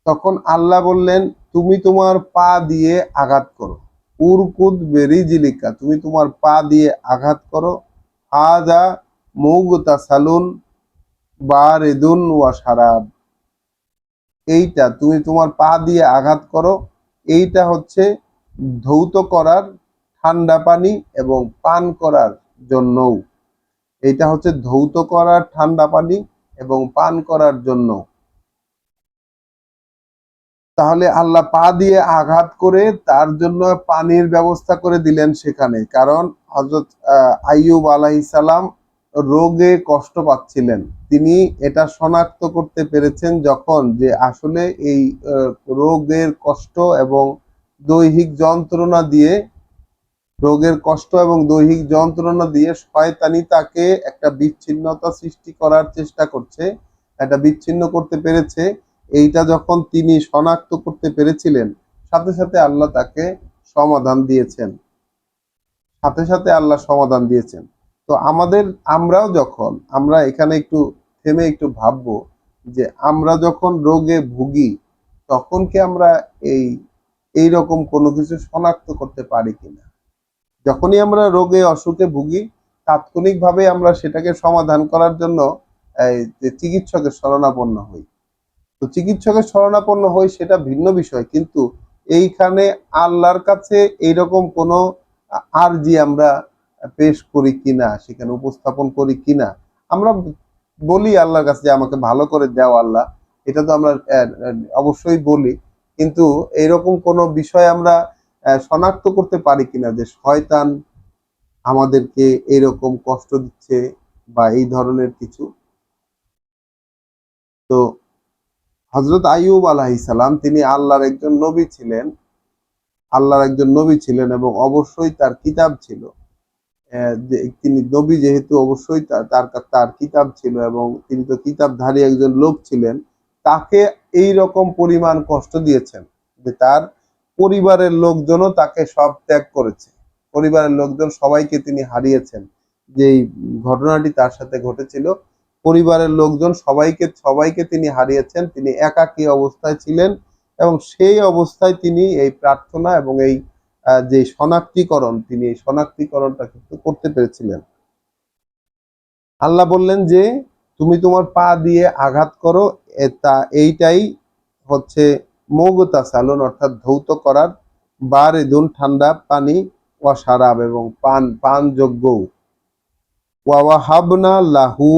তখন আল্লাহ বললেন তুমি তোমার পা দিয়ে আঘাত করো। উরকুদ বেরিজিলিকা, তুমি তোমার পা দিয়ে আঘাত করো। হাদা মুগতাসালুন বারিদুন ওয়া শারাব, এইটা তুমি তোমার পা দিয়ে আঘাত করো, এইটা হচ্ছে ধৌত করার, ঠান্ডা পানি এবং পান করার জন্যও। এইটা হচ্ছে ধৌত করার ঠান্ডা পানি এবং পান করার জন্য। তাহলে আল্লাহ পা দিয়ে আঘাত করে তার জন্য পানির ব্যবস্থা করে দিলেন সেখানে, কারণ হযরত আইয়ুব আলাইহিস সালাম রোগে কষ্ট পাচ্ছিলেন। তিনি এটা শনাক্ত করতে পেরেছেন যখন যে আসলে এই রোগের কষ্ট এবং দৈহিক যন্ত্রণা দিয়ে, রোগের কষ্ট এবং দৈহিক যন্ত্রণা দিয়ে শয়তানি তাকে একটা বিচ্ছিন্নতা সৃষ্টি করার চেষ্টা করছে, একটা বিচ্ছিন্ন করতে পেরেছে। এইটা যখন তিনি শনাক্ত করতে পেরেছিলেন, সাথে সাথে আল্লাহ তাকে সমাধান দিয়েছেন, সাথে সাথে আল্লাহ সমাধান দিয়েছেন। তো আমরাও যখন, আমরা এখানে একটু থেমে একটু ভাববো যে আমরা যখন রোগে ভুগি তখন কি আমরা এই এইরকম কোনো কিছু শনাক্ত করতে পারি কিনা। যখনই আমরা রোগে অসুখে ভুগি, তাৎক্ষণিকভাবে আমরা সেটাকে সমাধান করার জন্য যে চিকিৎসকের শরণাপন্ন হই। তো চিকিৎসকের শরণাপন্ন হই সেটা ভিন্ন বিষয়, কিন্তু এইখানে আল্লাহর কাছে এইরকম কোনো আরজি আমরা পেশ করি কিনা, সেখানে উপস্থাপন করি কিনা। আমরা বলি আল্লাহর কাছে যে আমাকে ভালো করে দাও আল্লাহ, এটা তো আমরা অবশ্যই বলি, কিন্তু এরকম কোনো বিষয় আমরা শনাক্ত করতে পারি কিনা যে শয়তান আমাদেরকে এরকম কষ্ট দিচ্ছে বা এই ধরনের কিছু। তো হযরত আইয়ুব আলাইহিস সালাম তিনি আল্লাহর একজন নবী ছিলেন, আল্লাহর একজন নবী ছিলেন এবং অবশ্যই তার কিতাব ছিল। তিনি নবী যেহেতু অবশ্যই তার তার কিতাব ছিল এবং তিনি তো কিতাবধারী একজন লোক ছিলেন। তাকে এই রকম পরিমাণ কষ্ট দিয়েছেন যে তার পরিবারের লোকজনও তাকে সব ত্যাগ করেছে। পরিবারের লোকজন সবাইকে তিনি হারিয়েছেন। যেই ঘটনাটি তার সাথে ঘটেছিল, পরিবারের লোকজন সবাইকে সবাইকে তিনি হারিয়েছেন। তিনি একাকী অবস্থায় ছিলেন এবং সেই অবস্থায় তিনি এই প্রার্থনা এবং এই যে শনাক্তিকরণ, তিনি এই শনাক্তিকরণটা কিন্তু করতে পেরেছিলেন। আল্লাহ বললেন যে তুমি তোমার পা দিয়ে আঘাত করো, এইটাই হচ্ছে মুগতাসালুন, অর্থাৎ ধৌত করার, বারিদুন, ঠান্ডা পানি, ওয়া শারাব, এবং পানযোগ্য। ওয়া ওয়াহাবনা লাহু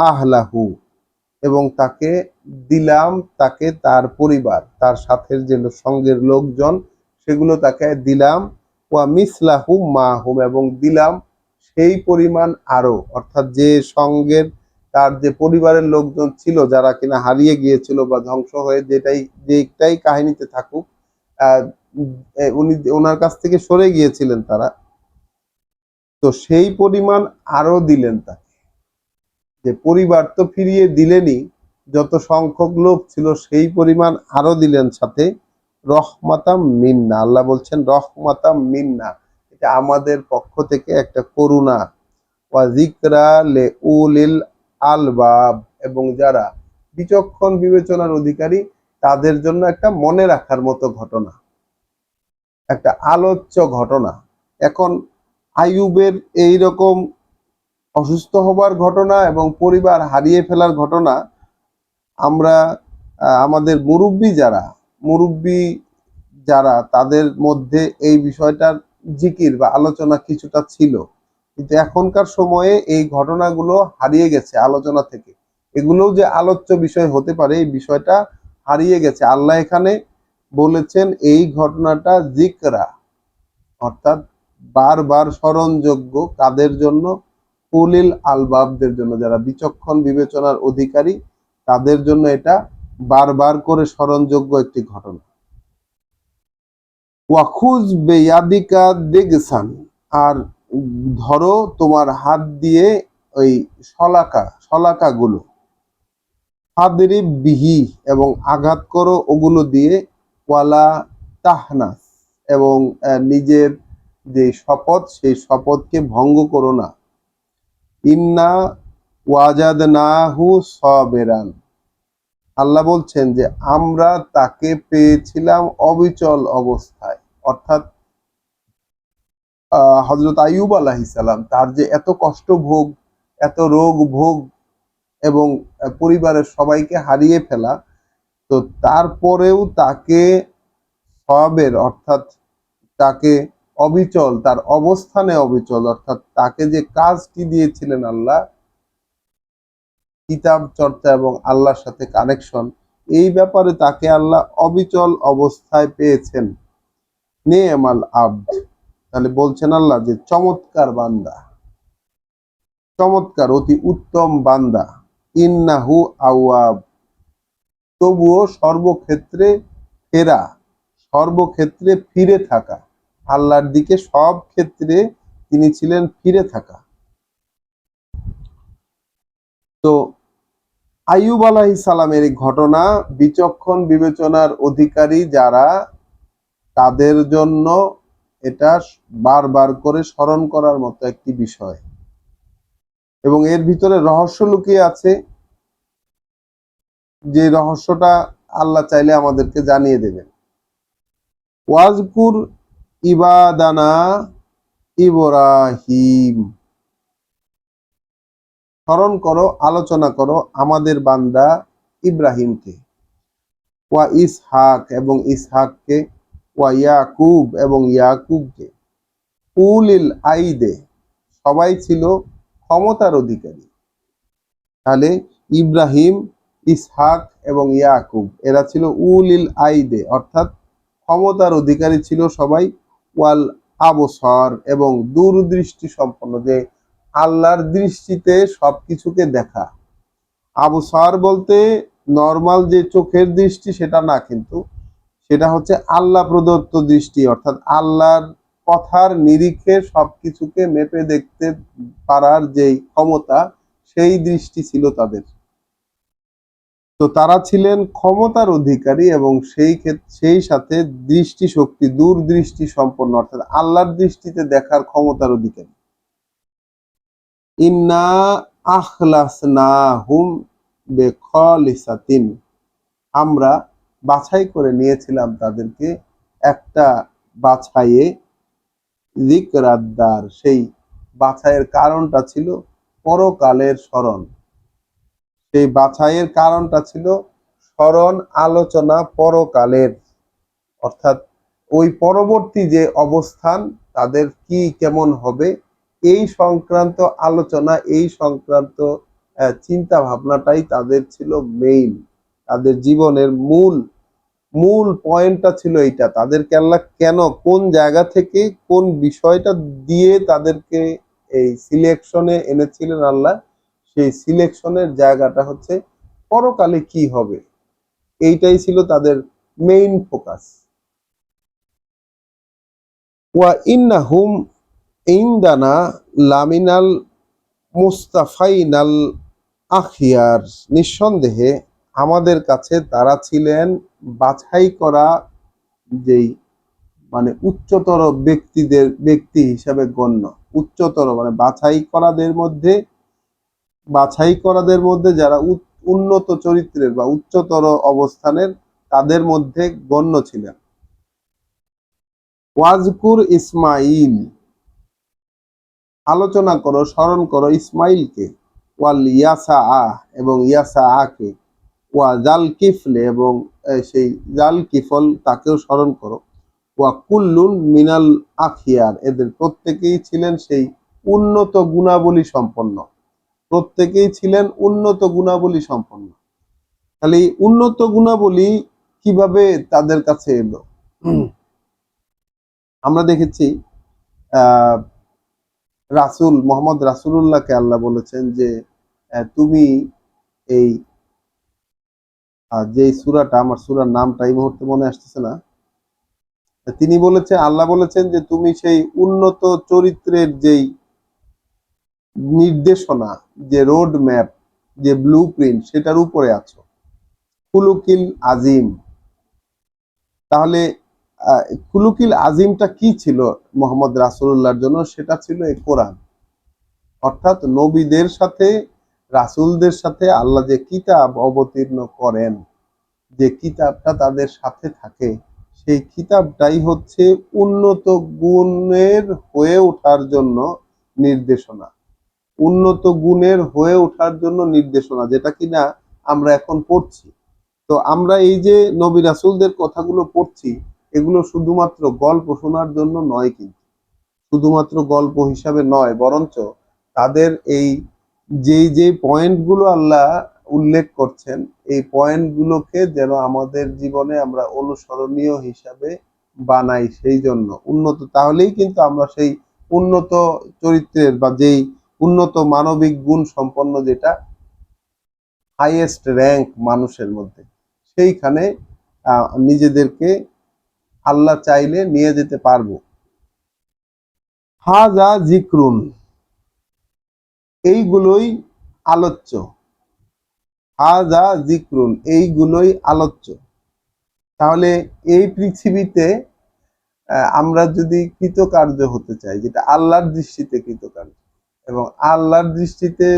আহলাহু, এবং তাকে দিলাম, তাকে তার পরিবার, তার সাথের যে সঙ্গের লোকজন সেগুলো তাকে দিলাম। ওয়া মিসলাহু মাহুম, এবং দিলাম সেই পরিমাণ আরো, অর্থাৎ যে সঙ্গের তার যে পরিবারের লোকজন ছিল যারা কিনা হারিয়ে গিয়েছিল বা ধ্বংস হয়ে যেটাই কাহিনীতে থাকুক, আহ উনি ওনার কাছ থেকে সরে গিয়েছিলেন তারা, তো সেই পরিমাণ আরো দিলেন তাকে। যে পরিবার তো ফিরিয়ে দিলেনই, যত সংখ্যক লোক ছিল সেই পরিমাণ আরো দিলেন সাথে। রহমাতাম মিন্না, আল্লাহ বলছেন রহমাতাম মিন্না, এটা আমাদের পক্ষ থেকে একটা করুণা। ওয়া যিকরা লিউলিল আলবাব, এবং যারা বিচক্ষণ বিবেচনার অধিকারী তাদের জন্য একটা মনে রাখার মতো ঘটনা, একটা আলোচ্য ঘটনা। এখন আইয়ুবের এই রকম অসুস্থ হবার ঘটনা এবং পরিবার হারিয়ে ফেলার ঘটনা আমরা আমাদের মুরব্বী যারা তাদের মধ্যে এই বিষয়টার জিকির বা আলোচনা কিছুটা ছিল, কিন্তু এখনকার সময়ে এই ঘটনাগুলো হারিয়ে গেছে আলোচনা থেকে। এগুলোও যে আলোচ্য বিষয় হতে পারে এই বিষয়টা হারিয়ে গেছে। আল্লাহ এখানে বলেছেন এই ঘটনাটা জিকরা, অর্থাৎ বারবার স্মরণযোগ্য কাদের জন্য? উলিল আলবাবদের জন্য, যারা বিচক্ষণ বিবেচনার অধিকারী তাদের জন্য এটা বারবার করে স্মরণযোগ্য একটি ঘটনা। ওয়াখুজ বেয়াদিকা দেগসান, আর ধরো তোমার হাত দিয়ে ওই শলাকাগুলো, ফাদরিব বিহি, এবং আঘাত করো ওগুলো দিয়ে, ওয়ালা তাহনাস, এবং নিজের যে শপথ সেই শপথকে ভঙ্গ করো না। ইন্না ওয়াজাদনাহু সাবিরান, আল্লাহ বলছেন যে আমরা তাকে পেয়েছিলাম অবিচল অবস্থায়। অর্থাৎ হযরত আইয়ুব আলাইহিস সালাম, তার যে এত কষ্ট ভোগ, এত রোগ ভোগ এবং পরিবারের সবাইকে হারিয়ে ফেলা, তো তারপরেও তাকে সবের, অর্থাৎ তাকে অবিচল, তার অবস্থানে অবিচল, অর্থাৎ তাকে যে কাজটি দিয়েছিলেন আল্লাহ, কিতাব চর্চা এবং আল্লাহর সাথে কানেকশন, এই ব্যাপারে তাকে আল্লাহ অবিচল অবস্থায় পেয়েছেন। নেমাল আব্দ, তাহলে বলছেন আল্লাহ যে চমৎকার বান্দা, চমৎকার অতি উত্তম বান্দা। ইন্নাহু আওয়াব, তবুও সর্বক্ষেত্রে ফেরা, সর্বক্ষেত্রে ফিরে থাকা, আল্লাহর দিকে সব ক্ষেত্রে তিনি ছিলেন ফিরে থাকা। তো আইয়ুব আলাইহিস সালামের এই ঘটনা বিচক্ষণ বিবেচনার অধিকারী যারা, তাদের জন্য এটা বারবার করে স্মরণ করার মতো একটি বিষয়, এবং এর ভিতরে রহস্য লুকিয়ে আছে, যে রহস্যটা আল্লাহ চাইলে আমাদেরকে জানিয়ে দেবেন। ওয়াজকুর ইবাদানা ইব্রাহিম, স্মরণ করো, আলোচনা করো আমাদের বান্দা ইব্রাহিমকে। ওয়া ইসহাক, এবং ইসহাককে। ওয়া ইয়াকুব, এবং ইয়াকুবকে। উলিল আইদে, সবাই ছিল ক্ষমতার অধিকারী। তাহলে ইব্রাহিম, ইসহাক এবং ইয়াকুব এরা ছিল উলিল আইদে, অর্থাৎ ক্ষমতার অধিকারী ছিল সবাই। ওয়াল আবসর, এবং দূরদৃষ্টি সম্পন্ন, যে আল্লাহর দৃষ্টিতে সবকিছুকে দেখা। আবসর বলতে নর্মাল যে চোখের দৃষ্টি সেটা না, কিন্তু সেটা হচ্ছে আল্লাহ প্রদত্ত দৃষ্টি, অর্থাৎ আল্লাহর কথার নিরিখে সবকিছুকে মেপে দেখতে পারার যেই ক্ষমতা, সেই দৃষ্টি ছিল তাদের। তো তারা ছিলেন ক্ষমতার অধিকারী এবং সেই সাথে দৃষ্টিশক্তি, দূরদৃষ্টি সম্পন্ন, অর্থাৎ আল্লাহর দৃষ্টিতে দেখার ক্ষমতার অধিকারী। ইন্না আখলাসনাহুম বিখালিসাতিন, আমরা বাছাই করে নিয়েছিলাম তাদেরকে একটা বাছাইয়ে। যিকরাদ্দার, সেই বাছাইয়ের কারণটা ছিল পরকালের স্মরণ। সেই বাছাইয়ের কারণটা ছিল স্মরণ, আলোচনা পরকালের, অর্থাৎ ওই পরবর্তী যে অবস্থান তাদের কি কেমন হবে, এই সংক্রান্ত আলোচনা, এই সংক্রান্ত চিন্তা ভাবনাটাই তাদের ছিল মেইন। তাদের জীবনের মূল মূল পয়েন্টটা ছিল এইটা। তাদেরকে আল্লাহ কেন, কোন জায়গা থেকে, কোন বিষয়টা দিয়ে তাদেরকে এই সিলেকশনে এনেছিলেন আল্লাহ, সেই সিলেকশনের জায়গাটা হচ্ছে পরকালে কি হবে, এইটাই ছিল তাদের মেইন ফোকাস। ওয়া ইন্নাহুম ইনদানা লামিনাল মুস্তাফাইনাল আখিয়ার, নিঃসন্দেহে আমাদের কাছে তারা ছিলেন বাছাই করা, যেই মানে উচ্চতর ব্যক্তি হিসাবে গণ্য। উচ্চতর মানে বাছাই করাদের মধ্যে যারা উন্নত চরিত্রের বা উচ্চতর অবস্থানের, তাদের মধ্যে গণ্য ছিলেন। ওয়াজকুর ইসমাইল, আলোচনা করো, স্মরণ করো ইসমাইলকে। ওয়াল ইয়াসা, এবং ইয়াসা কে। ওয়া জাল কিফলে, এবং সেই জাল কিফল তাকেও স্মরণ করো। ওয়া কুল্লুন মিনাল আখিয়ার, এদের প্রত্যেকেই ছিলেন সেই উন্নত গুণাবলী সম্পন্ন। প্রত্যেকেই ছিলেন উন্নত গুণাবলী সম্পন্ন। তাহলে এই উন্নত গুণাবলী কিভাবে তাদের কাছে এলো? আমরা দেখেছি আহ মোহাম্মদ রাসূলুল্লাহকে আল্লাহ বলেছেন যে তুমি এই যে সূরাটা, আমার সূরার নামটা এই মুহূর্তে মনে আসতেছে না, আল্লাহ বলেছেন যে তুমি সেই উন্নত চরিত্রের যেই নির্দেশনা, যে রোড ম্যাপ, যে ব্লু প্রিন্ট, সেটার উপরে আছো। খুলুকিল আজিম। তাহলে খুলুকিল আজিমটা কি ছিল মোহাম্মদ রাসূলুল্লাহর জন্য? সেটা ছিল এই কোরআন। অর্থাৎ নবীদের সাথে, রাসূলদের সাথে আল্লাহ যে কিতাব অবতীর্ণ করেন, যে কিতাবটা তাদের সাথে থাকে, সেই কিতাবটাই হচ্ছে উন্নত গুণের হয়ে ওঠার জন্য নির্দেশনা। উন্নত গুণের হয়ে ওঠার জন্য নির্দেশনা, যেটা কিনা আমরা এখন পড়ছি। তো আমরা এই যে নবী রাসূলদের কথাগুলো পড়ছি, এগুলো শুধুমাত্র গল্প শোনার জন্য নয়, কিন্তু শুধুমাত্র গল্প হিসাবে নয়, বরঞ্চ তাদের এই যে পয়েন্টগুলো আল্লাহ উল্লেখ করছেন, এই পয়েন্টগুলোকে যেন আমাদের জীবনে আমরা অনুসরণীয় হিসাবে বানাই। সেই জন্য উন্নত, তাহলেই কিন্তু আমরা সেই উন্নত চরিত্রের বা যেই উন্নত মানবিক গুণ সম্পন্ন, যেটা হাইয়েস্ট র্যাঙ্ক মানুষের মধ্যে, সেইখানে নিজেদেরকে আল্লাহ চাইলে নিয়ে যেতে পারবো। হাজা জিক্রুন, এইগুলোই আলোচ্য। হাজা জিক্রুন, এইগুলোই আলোচ্য। তাহলে এই পৃথিবীতে আমরা যদি কৃতকার্য হতে চাই, যেটা আল্লাহর দৃষ্টিতে কৃতকার্য এবং আল্লাহর দৃষ্টিতে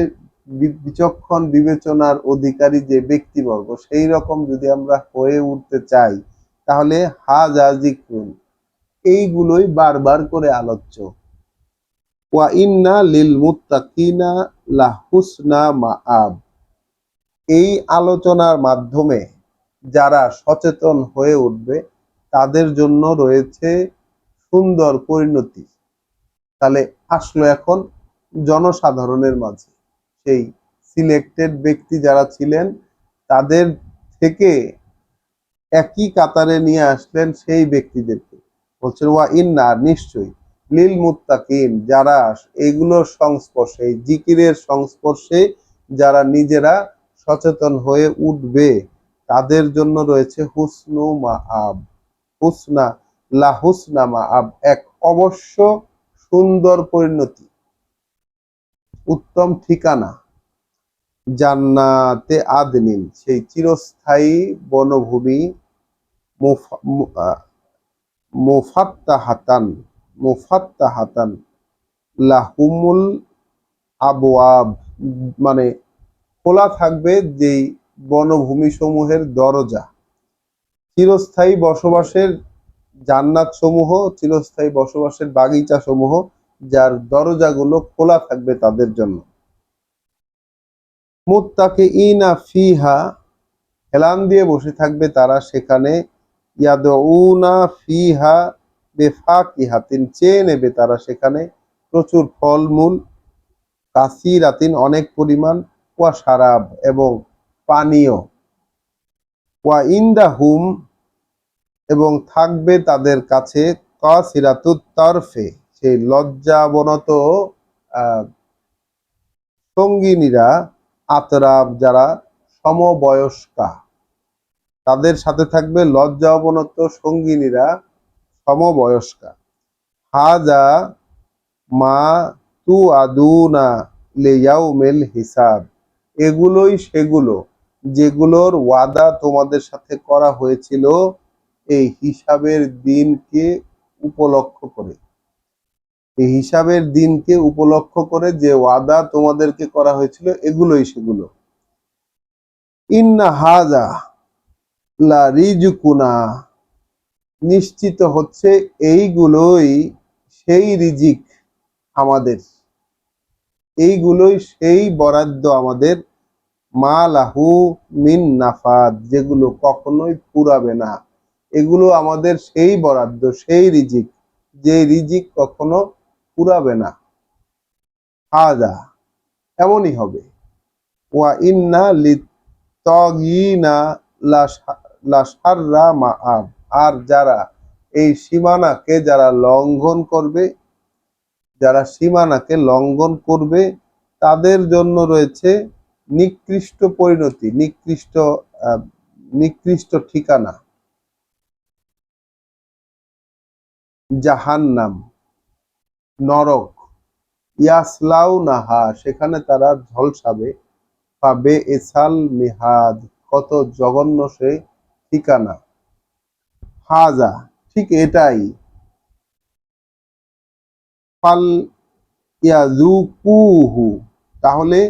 বিচক্ষণ বিবেচনার অধিকারী যে ব্যক্তিবর্গ, সেই রকম যদি আমরা হয়ে উঠতে চাই, তাহলে হাজা জিক্রুন, এইগুলোই বারবার করে আলোচ্য। ওয়া ইন্না লিল মুত্তাকিনা লাহুসনা মাআব, এই আলোচনার মাধ্যমে যারা সচেতন হয়ে উঠবে, তাদের জন্য রয়েছে সুন্দর পরিণতি। তাহলে আসলো এখন জনসাধারণের মাঝে, সেই সিলেক্টেড ব্যক্তি যারা ছিলেন, তাদের থেকে একই কাতারে নিয়ে আসলেন সেই ব্যক্তিদেরকে। বলছেন ওয়া ইন্না, নিশ্চয়ই, লিল মুত্তাকিন, যারা এইগুলোর সংস্পর্শে, এই জিকিরের সংস্পর্শে যারা নিজেরা সচেতন হয়ে উঠবে, তাদের জন্য রয়েছে হুসনু মাআব। হুসনা, লাহুসনা মাআব, এক অবশ্য সুন্দর পরিণতি, উত্তম ঠিকানা। জান্নাতে আদনিন, সেই চিরস্থায়ী বনভূমি। মুফাত্তাহাতান, মুফাত্তাহাতান লাহুমুল আবওয়াব, মানে খোলা থাকবে যেই বনভূমি সমূহের দরজা। চিরস্থায়ী বসবাসের জান্নাত সমূহ, চিরস্থায়ী বসবাসের বাগিচা সমূহ, যার দরজাগুলো খোলা থাকবে তাদের জন্য। মুত্তাকিইনা ফিহা, হেলান দিয়ে বসে থাকবে তারা সেখানে। ইয়াদউনা ফিহা বিফাকিহাতিন, চেয়ে নেবে তারা সেখানে প্রচুর ফলমূল। কাসিরাতিন, অনেক পরিমাণ। ওয়া শারাব, এবং পানীয়। ওয়া ইনদাহুম, এবং থাকবে তাদের কাছে কাসিরাতুত তারফে, সেই লজ্জাবনত সঙ্গিনীরা, আতরাব, যারা সমবয়স্কা, তাদের সাথে থাকবে লজ্জা অবনত সঙ্গিনীরা, সমবয়স্কা। হাজা মা তু আদুনা লিয়াউমিল হিসাব, এগুলোই সেগুলো যেগুলোর ওয়াদা তোমাদের সাথে করা হয়েছিল এই হিসাবের দিনকে উপলক্ষ করে। এই হিসাবের দিনকে উপলক্ষ করে যে ওয়াদা তোমাদেরকে করা হয়েছিল এগুলোই সেগুলো। ইন্না হাজা লা রিজকুনা, নিশ্চিত হচ্ছে এইগুলোই সেই রিজিক আমাদের, এইগুলোই সেই বরাদ্দ আমাদের, মা লাহু মিন নাফাদ, যেগুলো কখনোই ফুরাবে না। এগুলো আমাদের সেই বরাদ্দ, সেই রিজিক, যে রিজিক কখনো ফুরাবে না। হাজা, এমনই হবে। ওয়া ইন্না লিত্তাগিনা লাশাররা মাআব, আর যারা এই সীমানাকে যারা লঙ্ঘন করবে, যারা সীমানাকে লঙ্ঘন করবে তাদের জন্য রয়েছে নিকৃষ্ট পরিণতি, নিকৃষ্ট ঠিকানা, জাহান্নাম, নরক। ইয়াসলাউনাহা, সেখানে তারা ঝলসাবে, পাবে এসাল মিহাদ, কত জঘন্য সে ঠিকানা। হাজা, ঠিক এটাই, ফাল ইয়াযুকুহু, তাহলে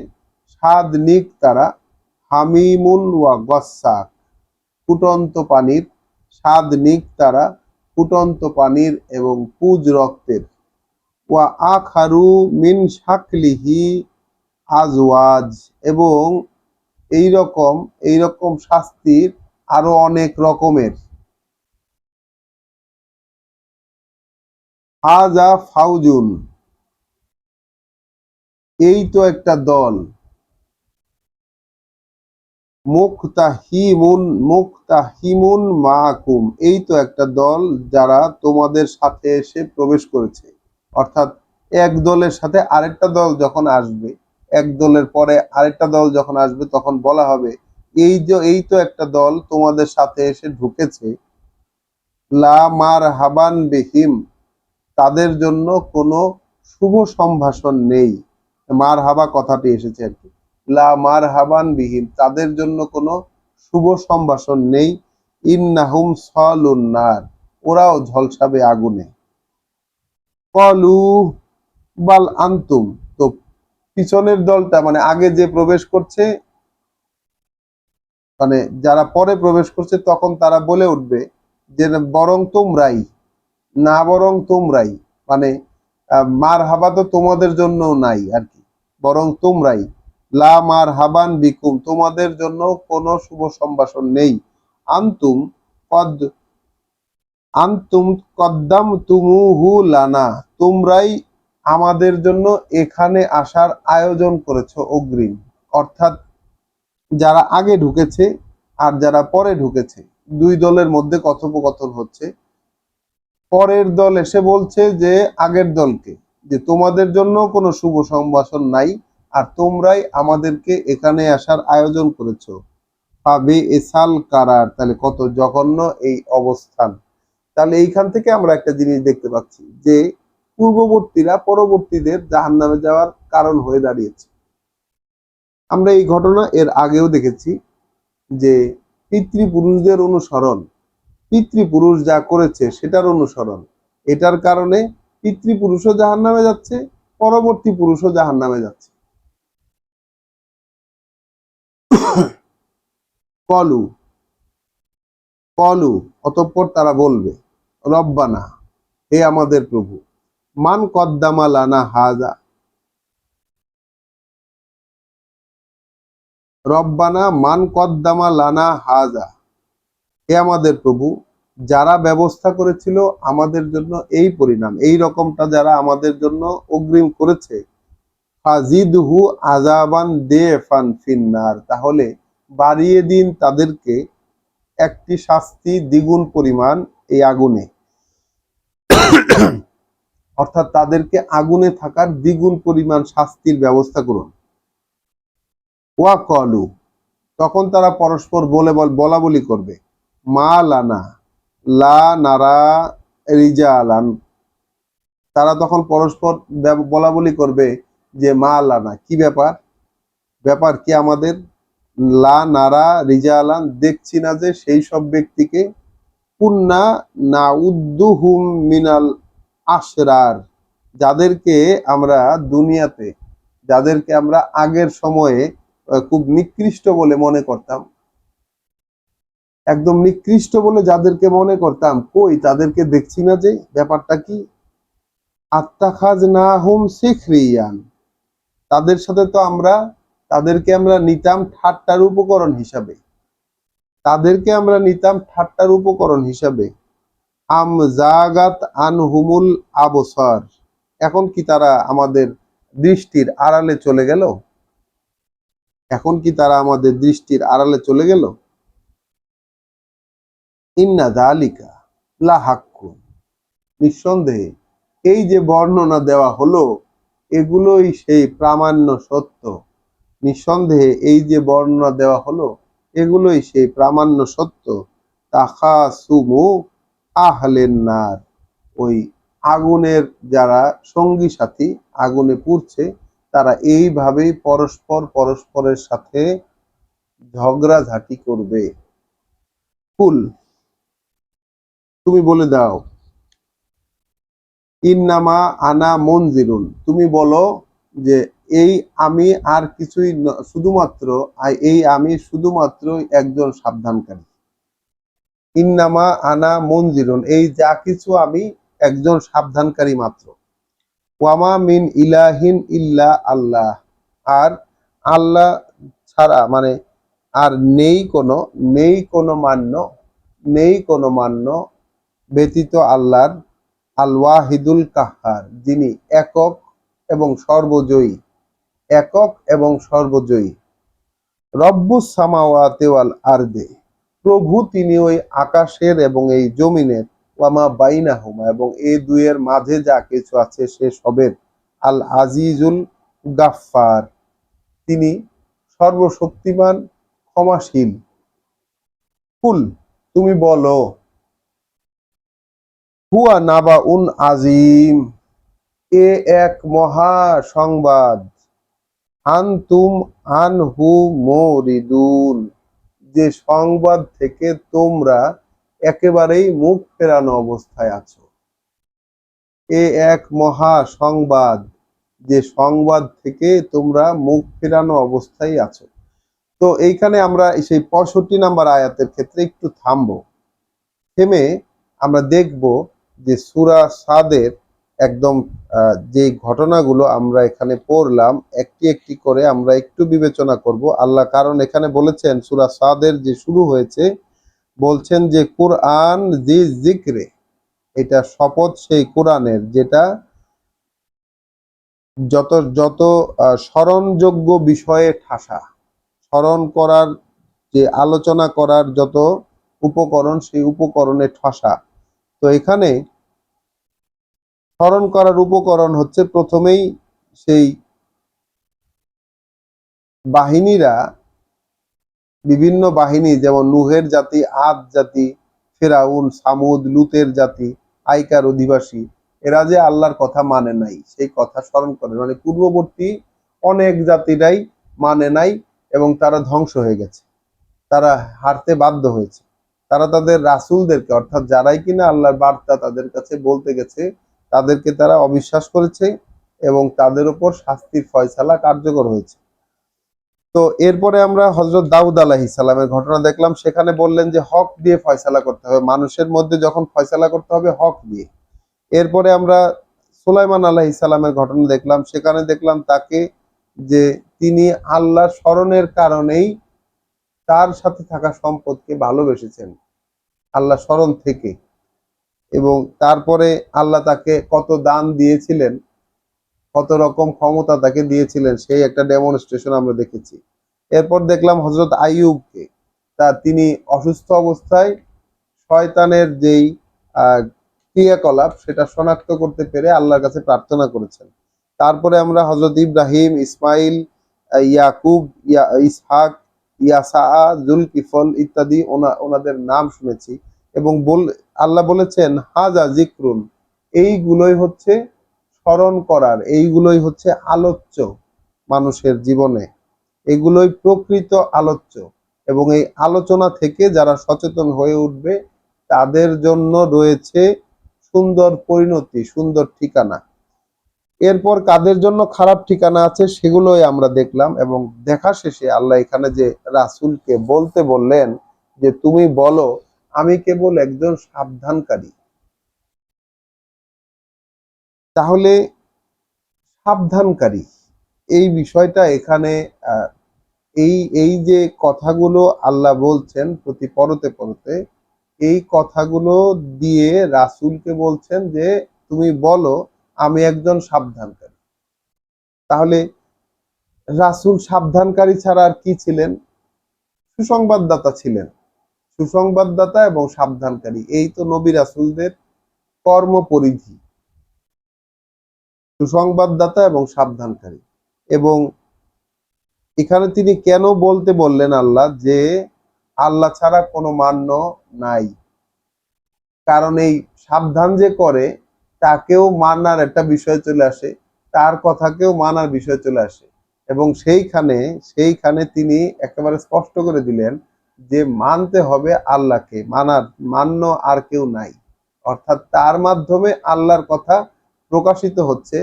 স্বাদ নিক তারা, হামিমুন ওয়া গস্সাক, ফুটন্ত পানির স্বাদ নিক তারা, ফুটন্ত পানির এবং পুজ রক্তের। ওয়া আখারু মিন শাকলিহি আজওয়াজ, এবং এইরকম শাস্তির আরো অনেক রকমের। হাজা ফাউজুন, এই তো একটা দল, মুক্তাহিমুন মাআকুম, এই তো একটা দল যারা তোমাদের সাথে এসে প্রবেশ করেছে। অর্থাৎ এক দলের সাথে আরেকটা দল যখন আসবে, এক দলের পরে আরেকটা দল যখন আসবে, তখন বলা হবে এই তো একটা দল তোমাদের সাথে এসে ঢুকেছে। লা মার হাবান বিহিম, তাদের জন্য কোনো শুভ সম্ভাষণ নেই। মার হাবা কথাটি এসেছে আর কি। লা মার হাবান বিহিম, তাদের জন্য কোনো শুভ সম্ভাষণ নেই। ইন্নাহুম সালুন নার, ওরাও ঝলসাবে আগুনে। কলু বাল আন্তুম, তো পিছনের দলটা মানে আগে যে প্রবেশ করছে, মানে যারা পরে প্রবেশ করছে, তখন তারা বলে উঠবে যে বরং তোমরাই, না বরং তোমরাই, মানে মার হাবা তো তোমাদের জন্য নাই আর কি, বরং তোমরাই, লা মার হাবান বিকুম, তোমাদের জন্য কোনো শুভ সম্ভাষণ নেই। আন্তুম কদ আন্তুম কদ্দাম তুমুহু লানা, তোমরাই আমাদের জন্য এখানে আসার আয়োজন করেছো অগ্রিম। অর্থাৎ যারা আগে ঢুকেছে আর যারা পরে ঢুকেছে, দুই দলের মধ্যে কথোপকথন হচ্ছে। পরের দল এসে বলছে যে আগের দলকে, যে তোমাদের জন্য কোনো শুভ সম্ভাষণ নাই, আর তোমরাই আমাদেরকে এখানে আসার আয়োজন করেছো। পাবে এসাল কারার, তাহলে কত জঘন্য এই অবস্থান। তাহলে এইখান থেকে আমরা একটা জিনিস দেখতে পাচ্ছি যে পূর্ববর্তীরা পরবর্তীদের জাহান্নামে যাওয়ার কারণ হয়ে দাঁড়িয়েছে। আমরা এই ঘটনা এর আগেও দেখেছি যে পিতৃপুরুষদের অনুসরণ, পিতৃপুরুষ যা করেছে সেটার অনুসরণ, এটার কারণে পিতৃপুরুষও জাহান্নামে যাচ্ছে, পরবর্তী পুরুষও জাহান্নামে যাচ্ছে। কলু কলু, অতঃপর তারা বলবে, রব্বানা, হে আমাদের প্রভু, মান কদ্দামা লানা হাজা, রব্বানা মান কদ্দামা লানা হাজা, হে আমাদের প্রভু, যারা ব্যবস্থা করেছিল আমাদের জন্য এই পরিণাম, এই রকমটা যারা আমাদের জন্য অগ্রিম করেছে, ফাজিদহু আযাবান দিফান ফিন্নার, তাহলে বাড়িয়ে দিন তাদেরকে একটি শাস্তি দ্বিগুণ পরিমাণ এই আগুনে। অর্থাৎ তাদেরকে আগুনে থাকার দ্বিগুণ পরিমাণ শাস্তির ব্যবস্থা করুন। ওয়া কলু, তখন তারা পরস্পর বলা বলি করবে, মা লানা লা নারা রিজালান, তারা তখন পরস্পর বলা বলি করবে যে মা লানা, কি ব্যাপার, ব্যাপার কি আমাদের? লা নারা রিজালান, দেখছি না যে সেই সব ব্যক্তিকে, কুন্না নাউদ্দুহুম মিনাল আশরার, যাদেরকে আমরা দুনিয়াতে, যাদেরকে আমরা আগের সময়ে খুব নিকৃষ্ট বলে মনে করতাম, একদম নিকৃষ্ট বলে যাদেরকে মনে করতাম, কই তাদেরকে দেখছি না যে? ব্যাপারটা কি? আত্তাখাযনাহুম সিখরিয়ান, তাদের সাথে তো আমরা, তাদেরকে আমরা নিতাম ঠাট্টার উপকরণ হিসাবে, তাদেরকে আমরা নিতাম ঠাট্টার উপকরণ হিসাবে। আম জাগাত আনহুমুল আবসার, এখন কি তারা আমাদের দৃষ্টির আড়ালে চলে গেল? এখন কি তারা আমাদের দৃষ্টির আড়ালে চলে গেল? ইন্না যালিকা লাহাক্কুন, নিঃসন্দেহে এই যে বর্ণনা দেওয়া হলো, এগুলোই সেই প্রামাণ্য সত্য। নিঃসন্দেহে এই যে বর্ণনা দেওয়া হলো, এগুলোই সেই প্রামাণ্য সত্য। তাখাসুমু আহলেন নার, ওই আগুনের যারা সঙ্গী সাথী, আগুনে পুড়ছে, তারা এইভাবেই পরস্পর পরস্পরের সাথে ঝগড়াঝাটি করবে। কুল, তুমি বলে দাও, ইন্নামা আনা মুনজিরুন, তুমি বলো যে এই আমি আর কিছুই শুধুমাত্র, এই আমি শুধুমাত্র একজন সাবধানকারী। ইন্নামা আনা মুনজিরুন, এই যা কিছু আমি একজন সাবধানকারী মাত্র। ওয়ামা মিন ইলাহিন ইল্লা আল্লাহ, আর আল্লাহ ছাড়া মানে আর নেই কোনো মান্য ব্যতীত আল্লাহর, আল ওয়াহিদুল কাহ্হার, যিনি একক এবং সর্বজয়ী, একক এবং সর্বজয়ী। রব্বুস সামাওয়াতি ওয়াল আরদে, প্রভু তিনি ওই আকাশের এবং এই জমিনের, ওয়ামা বাইনাহুমা, এবং এই দুইয়ের মাঝে যা কিছু আছে সে সবের, আল আজিজুল গাফফার, তিনি সর্বশক্তিমান, ক্ষমাশীল। কুল, তুমি বলো, হুয়া নাবাউন আজিম, এ এক মহা সংবাদ, আনতুম আনহু মুরিদুন, যে সংবাদ থেকে তোমরা একেবারেই মুখ ফেরানো অবস্থায় আছো। এ এক মহা সংবাদ, যে সংবাদ থেকে তোমরা মুখ ফেরানো অবস্থায় আছো। তো এইখানে আমরা সেই 65 নাম্বার আয়াতের ক্ষেত্রে একটু থামবো। থেমে আমরা দেখব যে সূরা সাদের একদম যে ঘটনাগুলো আমরা এখানে পড়লাম, একটি একটি করে আমরা একটু বিবেচনা করব। আল্লাহ কারণ এখানে বলেছেন, সূরা সাদের যে শুরু হয়েছে, বলছেন যে কুরআন জি জিক্রে, এটা শপথ সেই কোরআনের, যেটা যত যত স্মরণযোগ্য বিষয়ে ঠাসা, স্মরণ করার, যে আলোচনা করার যত উপকরণ, সেই উপকরণে ঠাসা। তো এখানে স্মরণ করার উপকরণ হচ্ছে প্রথমেই সেই বাহিনীরা, বিভিন্ন বাহিনী, যেমন নূহের জাতি, আদ জাতি, ফেরাউন, সামুদ, লুতের জাতি, আইকার অধিবাসী, এরা যে আল্লাহর কথা মানে নাই, সেই কথা স্মরণ করে। মানে পূর্ববর্তী অনেক জাতিরাই মানে নাই এবং তারা ধ্বংস হয়ে গেছে, তারা হারতে বাধ্য হয়েছে। তারা তাদের রাসূলদেরকে, অর্থাৎ যারাই কিনা আল্লাহর বার্তা তাদের কাছে বলতে গেছে, তাদেরকে তারা অবিশ্বাস করেছে এবং তাদের উপর শাস্তির ফয়সালা কার্যকর হয়েছে। তো এরপরে আমরা হযরত দাউদ আলাইহিস সালামের ঘটনা দেখলাম। সেখানে বললেন যে হক দিয়ে ফয়সালা করতে হবে, মানুষের মধ্যে যখন ফয়সালা করতে হবে হক দিয়ে। এরপরে আমরা সুলাইমান আলাইহিস সালামের ঘটনা দেখলাম। সেখানে দেখলাম তাকে, যে তিনি আল্লাহর স্মরণের কারণেই তার সাথে থাকা সম্পদকে ভালোবেসেছেন, আল্লাহ স্মরণ থেকে। এবং তারপরে আল্লাহ তাকে কত দান দিয়েছিলেন, কত রকম ক্ষমতা তাকে দিয়েছিলেন, সেই একটা ডেমনস্ট্রেশন আমরা দেখেছি। এরপর দেখলাম হযরত আইয়ুবকে, তিনি অসুস্থ অবস্থায় শয়তানের যেই ক্রিয়াকলাপ, সেটা শনাক্ত করতে পেরে আল্লাহর কাছে প্রার্থনা করেছেন। তারপরে আমরা হযরত ইব্রাহিম, ইসমাইল, ইয়াকুব, ইসহাক, ইয়াসা, জুলকিফল ইত্যাদি ওনাদের নাম শুনেছি। এবং আল্লাহ বলেছেন হাজা জিক্রুন, এইগুলোই হচ্ছে স্মরণ করার, এইগুলোই হচ্ছে আলোচ্য মানুষের জীবনে। এগুলোই প্রকৃত আলোচ্য, এবং এই আলোচনা থেকে যারা সচেতন হয়ে উঠবে তাদের জন্য রয়েছে সুন্দর পরিণতি, সুন্দর ঠিকানা। এরপর কাদের জন্য খারাপ ঠিকানা আছে সেগুলোই আমরা দেখলাম, এবং দেখা শেষে আল্লাহ এখানে যে রাসূলকে বলতে বললেন যে তুমি বলো আমি কেবল একজন সাবধানকারী। তাহলে সাবধানকারী এই বিষয়টা এখানে আহ, এই এই যে কথাগুলো আল্লাহ বলছেন প্রতি পরতে পরতে, এই কথাগুলো দিয়ে রাসূলকে বলছেন যে তুমি বলো আমি একজন সাবধানকারী। তাহলে রাসূল সাবধানকারী ছাড়া আর কি ছিলেন? সুসংবাদদাতা ছিলেন। সুসংবাদদাতা এবং সাবধানকারী এই তো নবী রাসূলদের কর্মপরিধি, সুসংবাদদাতা এবং সাবধানকারী। এবং এখানে তিনি কেন বলতে বললেন আল্লাহ যে আল্লাহ ছাড়া কোনো মান্য নাই? কারণ এই সাবধান যে করে তাকেও মানার একটা বিষয় চলে আসে, তার কথাকেও মানার বিষয় চলে আসে, এবং সেইখানে সেইখানে তিনি একেবারে স্পষ্ট করে দিলেন যে মানতে হবে আল্লাহকে, মান্য আর কেউ নাই। অর্থাৎ তার মাধ্যমে আল্লাহর কথা প্রকাশিত হচ্ছে,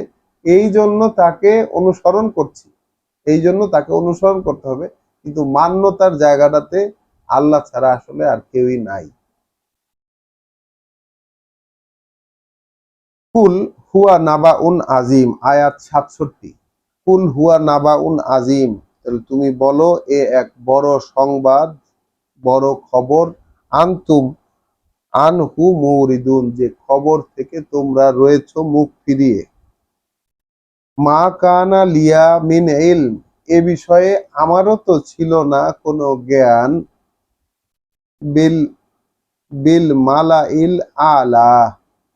এই জন্য তাকে অনুসরণ করছি, এই জন্য তাকে অনুসরণ করতে হবে। কিন্তু মান্যতার জায়গাটাতে আল্লাহ ছাড়া আসলে আর কেউই নাই। কুল হুয়া নাবাউন আজিম, আয়াত 67। কুল হুয়া নাবাউন আজিম, তাহলে তুমি বলো এ এক বড় সংবাদ, বড় খবর। আনতুম আনহু মুরিদুন, যে খবর থেকে তোমরা রয়েছো মুখ ফিরিয়ে। মা কানা লিয়া মিন ইলম, এ বিষয়ে আমারও তো ছিল না কোনো জ্ঞান। বিল বিল মালাইল আলা,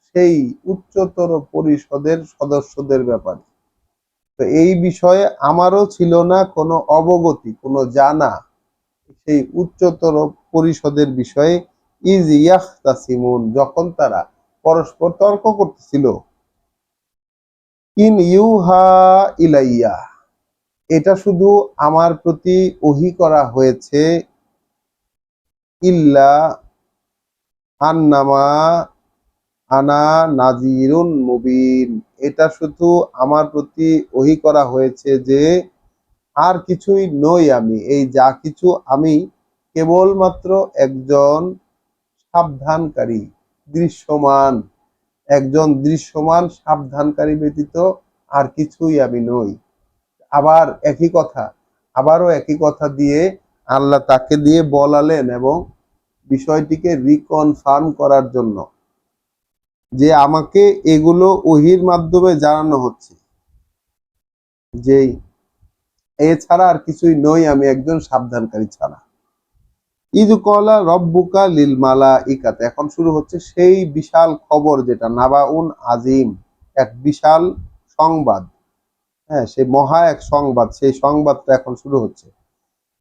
সেই উচ্চতর পরিষদের সদস্যদের ব্যাপারে। তো এই বিষয়ে আমারও ছিল না কোনো অবগতি, কোনো জানা, সেই উচ্চতর পরিষদের বিষয়ে। ইজ ইয়াখতাসিমুন, যখন তারা পরস্পর তর্ক করতেছিল। ইন ইউহা ইলাইয়া, এটা শুধু আমার প্রতি ওহী করা হয়েছে। ইল্লা আন্নামা আনা নাজিরুন মুবিন, এটা শুধু আমার প্রতি ওহী করা হয়েছে যে আর কিছুই নই আমি, এই যা কিছু আমি কেবলমাত্র একজন সাবধানকারী, দৃশ্যমান, একজন দৃশ্যমান সাবধানকারী ব্যতীত আর কিছুই আমি নই। আবার একই কথা, আবারও একই কথা দিয়ে আল্লাহ তাকে দিয়ে বলালেন, এবং বিষয়টিকে রিকনফার্ম করার জন্য যে আমাকে এগুলো ওহির মাধ্যমে জানানো হচ্ছে যে এছাড়া আর কিছুই নই আমি, একজন সাবধানকারী ছাড়া। ইদ কলা রব্বুকা লিল মালাইকাত, এখন শুরু হচ্ছে সেই বিশাল খবর যেটা নাবাউন আজিম, এক বিশাল সংবাদ। হ্যাঁ, সে মহা এক সংবাদ, সেই সংবাদটা এখন শুরু হচ্ছে।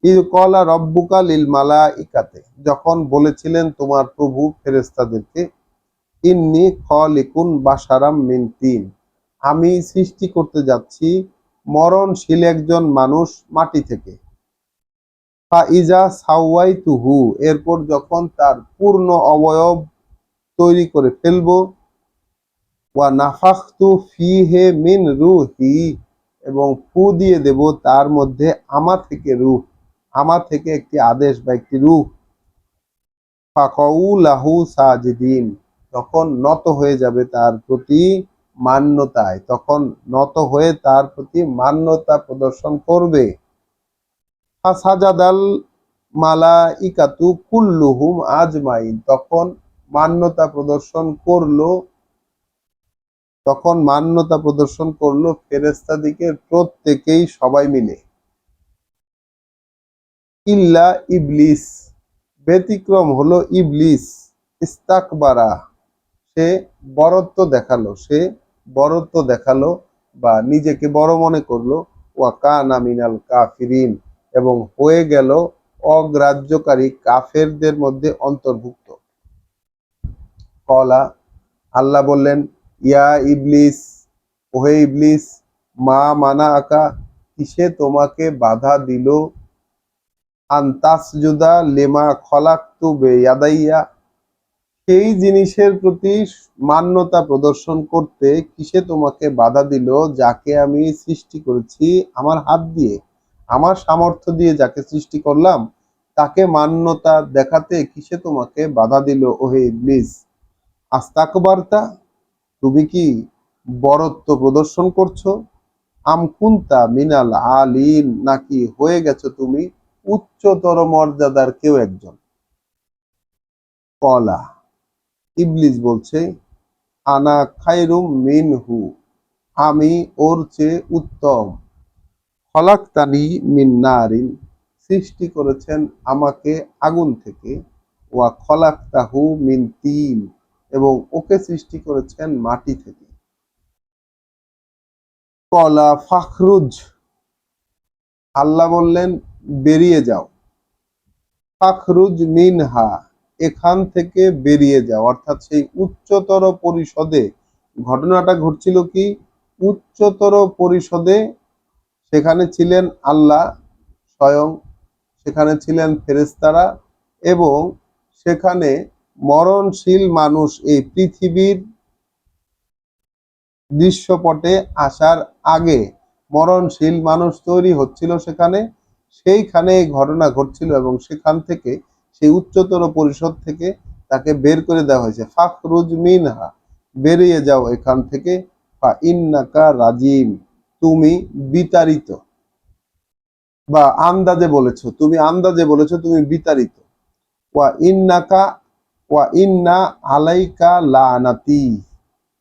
ইদ কলা রব্বুকা লিল মালাইকাতে, যখন বলেছিলেন তোমার প্রভু ফেরেশতাদেরকে, ইন্নী খলিকুন বাশারাম মিন তিন, আমি সৃষ্টি করতে যাচ্ছি মরণশীল একজন মানুষ মাটি থেকে। ফাইজা সাওয়াইতুহু, এরপর যখন তার পূর্ণ অবয়ব তৈরি করে ফেলবো। ওয়া নাফাখতু ফিহে মিন রুহি, এবং ফু দিয়ে দেব তার মধ্যে আমার থেকে রূহ, আমার থেকে একটি আদেশ বা একটি রূহ। ফাকাউ লাহু সাজিদিন, তখন নত হয়ে যাবে তার প্রতি মান্যতায়, তখন নত হয়ে তার প্রতি মান্যতা প্রদর্শন করবে। ফাসাজাদাল মালাইকাতু কুল্লুহুম আজমাইন, তখন মান্যতা প্রদর্শন করলো, তখন মান্যতা প্রদর্শন করলো ফেরেশতাদিগের প্রত্যেকেই, সবাই মিলে। ইল্লা ইবলিস, ব্যতিক্রম হলো ইবলিস। ইস্তাকবারা, সে বরত্ব দেখালো, সে বরত্ব দেখালো বা নিজেকে বড় মনে করলো। ওয়া কানা মিনাল কাফিরিন, এবং হয়ে গেল অগ্রাহ্যকারী কাফেরদের মধ্যে অন্তর্ভুক্ত। কলা, আল্লাহ বললেন, ইয়া ইবলিস, ওহে ইবলিস, মা মানা আকা, কিসে তোমাকে বাধা দিল, আনতাসজুদা লেমা খলাকতু বেয়াদাইয়া, সেই জিনিসের প্রতি মান্যতা প্রদর্শন করতে কিসে তোমাকে বাধা দিল, যাকে আমি সৃষ্টি করেছি আমার হাত দিয়ে, আমার সামর্থ্য দিয়ে যাকে সৃষ্টি করলাম তাকে মান্যতা দেখাতে কিসে তোমাকে বাধা দিল ওহে ইবলিস। আস্তাকবারতা, তুমি কি বরত্ব প্রদর্শন করছো, আমকুন্তা মিনাল আলিন, নাকি হয়ে গেছো তুমি উচ্চতর মর্যাদার কেউ একজন। কলা, ইবলিস বলছে, আনা খায়রুম মিনহু, আমি ওর চেয়ে উত্তম। খলাকতানি মিন নারিন, সৃষ্টি করেছেন আমাকে আগুন থেকে, ওয়া খলাকতাহু মিন তিন, এবং ওকে সৃষ্টি করেছেন মাটি থেকে। কলা ফাখরুজ, আল্লাহ বললেন বেরিয়ে যাও। ফাখরুজ মিনহা, এখান থেকে বেরিয়ে যাও, অর্থাৎ সেই উচ্চতর পরিষদে ঘটনাটা ঘটছিল কি, উচ্চতর পরিষদে সেখানে ছিলেন আল্লাহ স্বয়ং, সেখানে ছিলেন ফেরেশতারা, এবং সেখানে মরণশীল মানুষ এই পৃথিবীর দৃশ্যপটে আসার আগে মরণশীল মানুষ তৈরি হচ্ছিল সেখানে, সেইখানে এই ঘটনা ঘটছিল, এবং সেখান থেকে সেই উচ্চতর পরিষদ থেকে তাকে বের করে দেওয়া হয়েছে। ফাখরুজ মিনহা, বেরিয়ে যাও এখান থেকে, ফা ইন্নাকা রাজিম, তুমি বিতাড়িত, বা আন্দাজে বলেছো, তুমি আন্দাজে বলেছো তুমি বিতাড়িত। ওয়া ইন্নাকা ওয়া ইন্না আলাইকা লানাতি,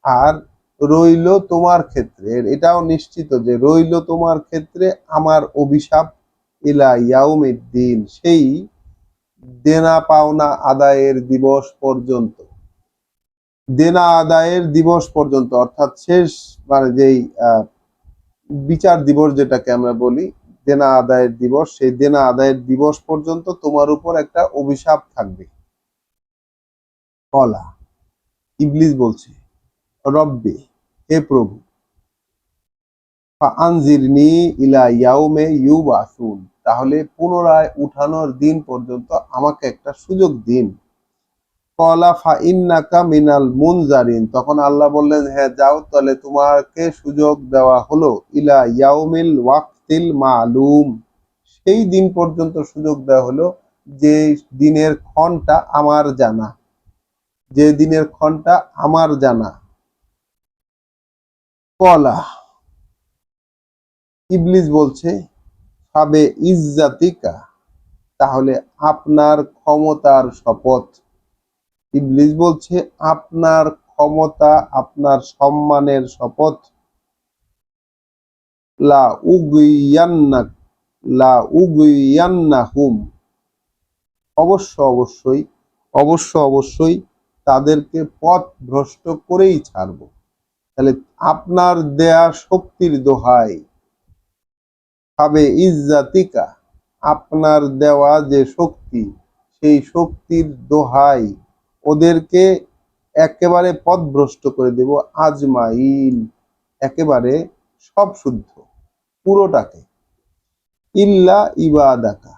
আর রইল তোমার ক্ষেত্রে, এটাও নিশ্চিত যে রইল তোমার ক্ষেত্রে আমার অভিশাপ, ইলা ইয়াউমিদ্দিন, সেই দেনা পাওনা আদায়ের দিবস পর্যন্ত। দেনা আদায়ের দিবস পর্যন্ত অর্থাৎ শেষ, মানে যেই বিচার দিবস যেটাকে আমরা বলি দেনা আদায়ের দিবস, সেই দেনা আদায়ের দিবস পর্যন্ত তোমার উপর একটা অভিশাপ থাকবে। কলা, ইবলিস বলছে, রব্বে, হে প্রভু, ফাআনজিরনি ইলা ইয়াউমে ইউবাসুন, তাহলে পুনরায় উঠানোর দিন পর্যন্ত আমাকে একটা সুযোগ দিন। কলা ফাইন্নাকা মিনাল মুনজারিন, তখন আল্লাহ বললেন, হ্যাঁ যাও, তাহলে তোমাকে সুযোগ দেওয়া হলো, ইলা ইয়াউমিল ওয়াক্তিল মালুম, সেই দিন পর্যন্ত সুযোগ দেওয়া হলো যে দিনের ক্ষণটা আমার জানা, যে দিনের ক্ষণটা আমার জানা। কলা, ইবলিস বলছে, ফাবে ইজ্জাতিকা, তাহলে আপনার ক্ষমতার শপথ। ইবলিস বলছে আপনার ক্ষমতা, আপনার সম্মানের শপথ, লা উগইয়ান্নাক লা উগইয়ান্নাহুম, অবশ্য অবশ্যই অবশ্যই তাদেরকে পথ ভ্রষ্ট করেই ছাড়ব। তাহলে আপনার দেয়া শক্তির দোহাই, ভাবে ইজ্জাতিকা, আপনার দেওয়া যে শক্তি, সেই শক্তির দোহাই, ওদেরকে একেবারে পথভ্রষ্ট করে দেব, আজমাইন, একেবারে সব শুদ্ধ, পুরোটাকে। ইল্লা ইবাদাকা,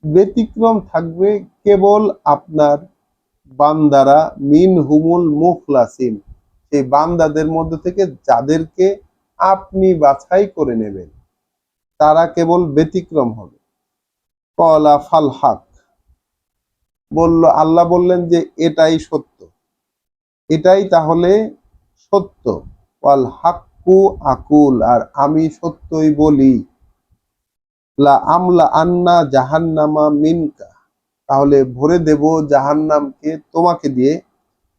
ব্যতিক্রম থাকবে কেবল আপনার বান্দারা, মিন হুমুল মুখলাসিন, সেই বান্দাদের মধ্যে থেকে যাদেরকে আপনি বাছাই করে নেবেন, তারা কেবল ব্যতিক্রম হবে। কলা ফাল হক, আল্লাহ বললেন যে এটাই সত্য, এটাই তাহলে সত্য। ওয়াল হাক্কু আকুল, আর আমি সত্যই বলি। লা আমলা আন্না জাহান্নামা মিনকা, তাহলে ভরে দেব জাহান্নামকে তোমাকে দিয়ে,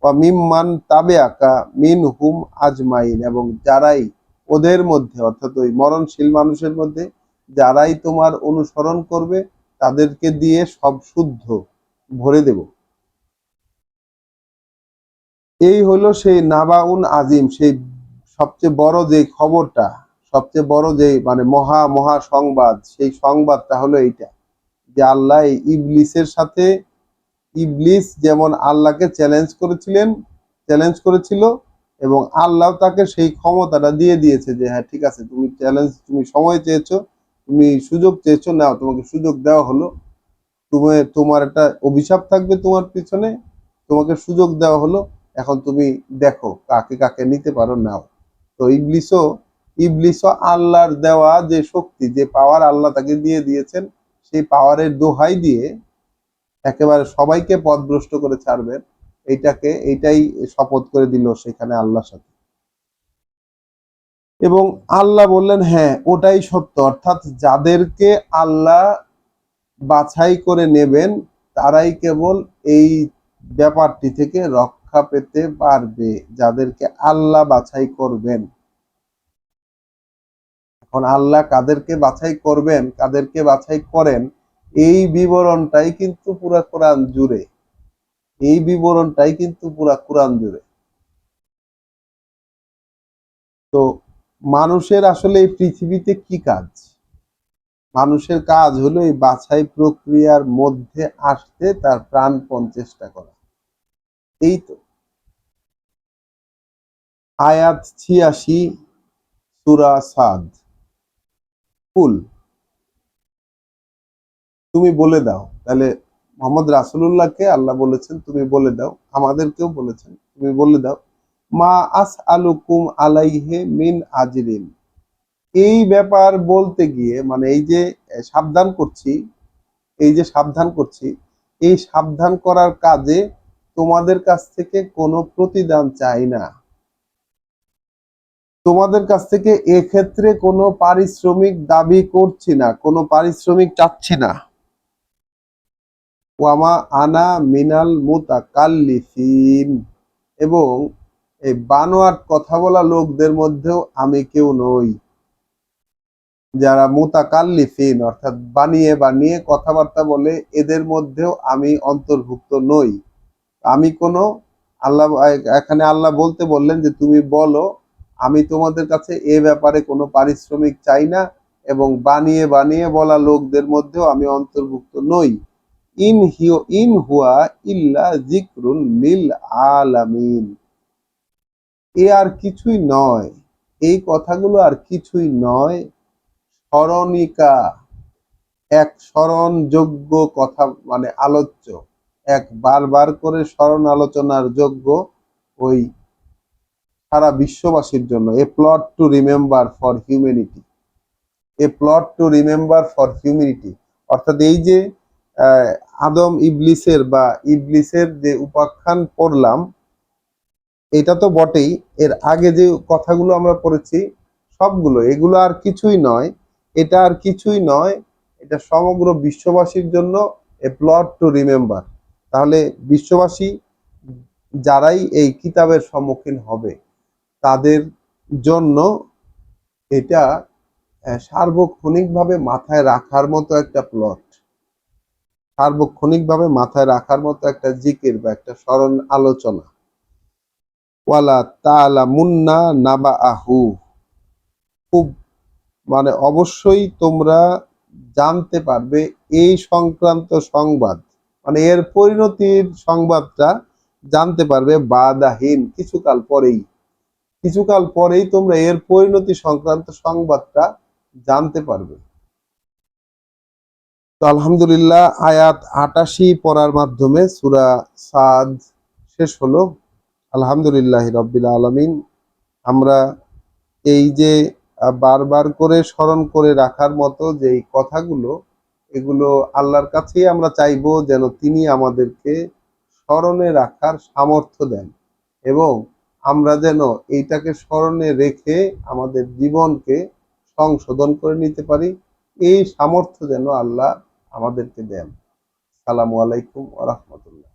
ওয়া মিম্মান তাবে আকা মিন হুম আজমাইন, এবং যারাই ওদের মধ্যে, অর্থাৎ ওই মরণশীল মানুষের মধ্যে যারাই তোমার অনুসরণ করবে তাদেরকে দিয়ে সব শুদ্ধ ভরে দেব। এই হলো সেই নাবাউন আজিম, সেই সবচেয়ে বড় যে খবরটা, সবচেয়ে বড় যে মানে মহা মহা সংবাদ, সেই সংবাদটা হলো এইটা, যে আল্লাহ ইবলিসের সাথে, ইবলিস যেমন আল্লাহকে চ্যালেঞ্জ করেছিল, এবং আল্লাহ তাকে সেই ক্ষমতাটা দিয়ে দিয়েছে যে হ্যাঁ ঠিক আছে, তুমি চ্যালেঞ্জ, তুমি সময় চেয়েছো, তুমি সুযোগ চেয়েছো, নাও তোমাকে সুযোগ দেওয়া হলো। তোমার একটা অভিশাপ থাকবে তোমার পিছনে, তোমাকে সুযোগ দেওয়া হলো, এখন তুমি দেখো কাকে কাকে নিতে পারো, নাও। তো ইবলিসও আল্লাহর দেওয়া যে শক্তি, যে পাওয়ার আল্লাহ তাকে দিয়ে দিয়েছেন, সেই পাওয়ারের দোহাই দিয়ে একেবারে সবাইকে পথভ্রষ্ট করে ছাড়বেন, এইটাই শপথ করে দিল সেখানে আল্লাহর সাথে। এবং আল্লাহ বললেন হ্যাঁ ওটাই সত্য, অর্থাৎ যাদেরকে আল্লাহ বাছাই করে নেবেন তারাই কেবল এই ব্যাপারটি থেকে রক্ষা পেতে পারবে, যাদেরকে আল্লাহ বাছাই করবেন। এখন আল্লাহ কাদেরকে বাছাই করবেন, কাদেরকে বাছাই করেন, এই বিবরণটাই কিন্তু পুরা কোরআন জুড়ে, এই বিবরণটাই কিন্তু পুরা কোরআন জুড়ে। তো মানুষের আসলে এই পৃথিবীতে কি কাজ? মানুষের কাজ হলো এই বাছাই প্রক্রিয়ার মধ্যে আসতে তার প্রাণপণ চেষ্টা করা। এই তো আয়াত ৮৬ সূরা সাদ। কুল, তুমি বলে দাও। তাহলে মোহাম্মদ রাসূলুল্লাহকে আল্লাহ বলেছেন তুমি বলে দাও, আমাদেরকেও বলেছেন তুমি বলে দাও, মা আসআলুকুম আলাইহি মিন আজরিন। এই ব্যাপার বলতে গিয়ে মানে এই যে সাবধান করছি, এই যে সাবধান করছি, এই সাবধান করার কাজে তোমাদের কাছ থেকে কোনো প্রতিদান চাই না, তোমাদের কাছ থেকে এক্ষেত্রে কোনো পারিশ্রমিক দাবি করছি না, কোনো পারিশ্রমিক চাচ্ছি না। ওয়ামা আনা মিনাল মুতাকাল্লিফিন, এবং এই বানোয়াট কথা বলা লোকদের মধ্যেও আমি কেউ নই। যারা মুতাকাল্লিফিন অর্থাৎ বানিয়ে বানিয়ে কথাবার্তা বলে, এদের মধ্যেও আমি অন্তর্ভুক্ত নই। আমি কোনো আল্লাহ, এখানে আল্লাহ বলতে বললেন যে তুমি বলো আমি তোমাদের কাছে এ ব্যাপারে কোনো পারিশ্রমিক চাই না, এবং বানিয়ে বানিয়ে বলা লোকদের মধ্যেও আমি অন্তর্ভুক্ত নই। ইন হুয়া ইল্লা যিকরুন লিল আলামিন। এ আর কিছুই নয়, এই কথাগুলো আর কিছুই নয়, স্মরণিকা, এক স্মরণযোগ্য কথা, মানে আলোচ্য, এক বারবার করে স্মরণ আলোচনার যোগ্য, ওই সারা বিশ্ববাসীর জন্য। A plot to remember for humanity, a plot to remember for humanity. অর্থাৎ এই যে আদম ইবলিসের যে উপাখ্যান পড়লাম, এটা তো বটেই, এর আগে যে কথাগুলো আমরা পড়েছি সবগুলো, এগুলো আর কিছুই নয়, এটা আর কিছুই নয়, এটা সমগ্র বিশ্ববাসীর জন্য এ প্লট টু রিমেম্বার। তাহলে বিশ্ববাসী যারাই এই কিতাবের সম্মুখীন হবে তাদের জন্য এটা সার্বক্ষণিকভাবে মাথায় রাখার মতো একটা প্লট, সার্বক্ষণিকভাবে মাথায় রাখার মতো একটা জিকির বা একটা স্মরণ আলোচনা। ওয়ালা তা'লামুন্না নাবাআহু, খুব মানে অবশ্যই তোমরা জানতে পারবে এই সংক্রান্ত সংবাদ, মানে এর পরিণতির সংবাদটা জানতে পারবে বাদাহীন, কিছুকাল পরেই তোমরা এর পরিণতি সংক্রান্ত সংবাদটা জানতে পারবে। তো আলহামদুলিল্লাহ, আয়াত ৮৮ পড়ার মাধ্যমে সূরা সাদ শেষ হলো। আলহামদুলিল্লাহ রাব্বিল আলামিন। আমরা এই যে বারবার করে স্মরণ করে রাখার মতো যে কথাগুলো, এগুলো আল্লাহর কাছেই আমরা চাইবো যেন তিনি আমাদেরকে স্মরণে রাখার সামর্থ্য দেন, এবং আমরা যেন এইটাকে স্মরণে রেখে আমাদের জীবনকে সংশোধন করে নিতে পারি, এই সামর্থ্য যেন আল্লাহ আমাদেরকে দেন। আসসালামু আলাইকুম ওয়া রাহমাতুল্লাহ।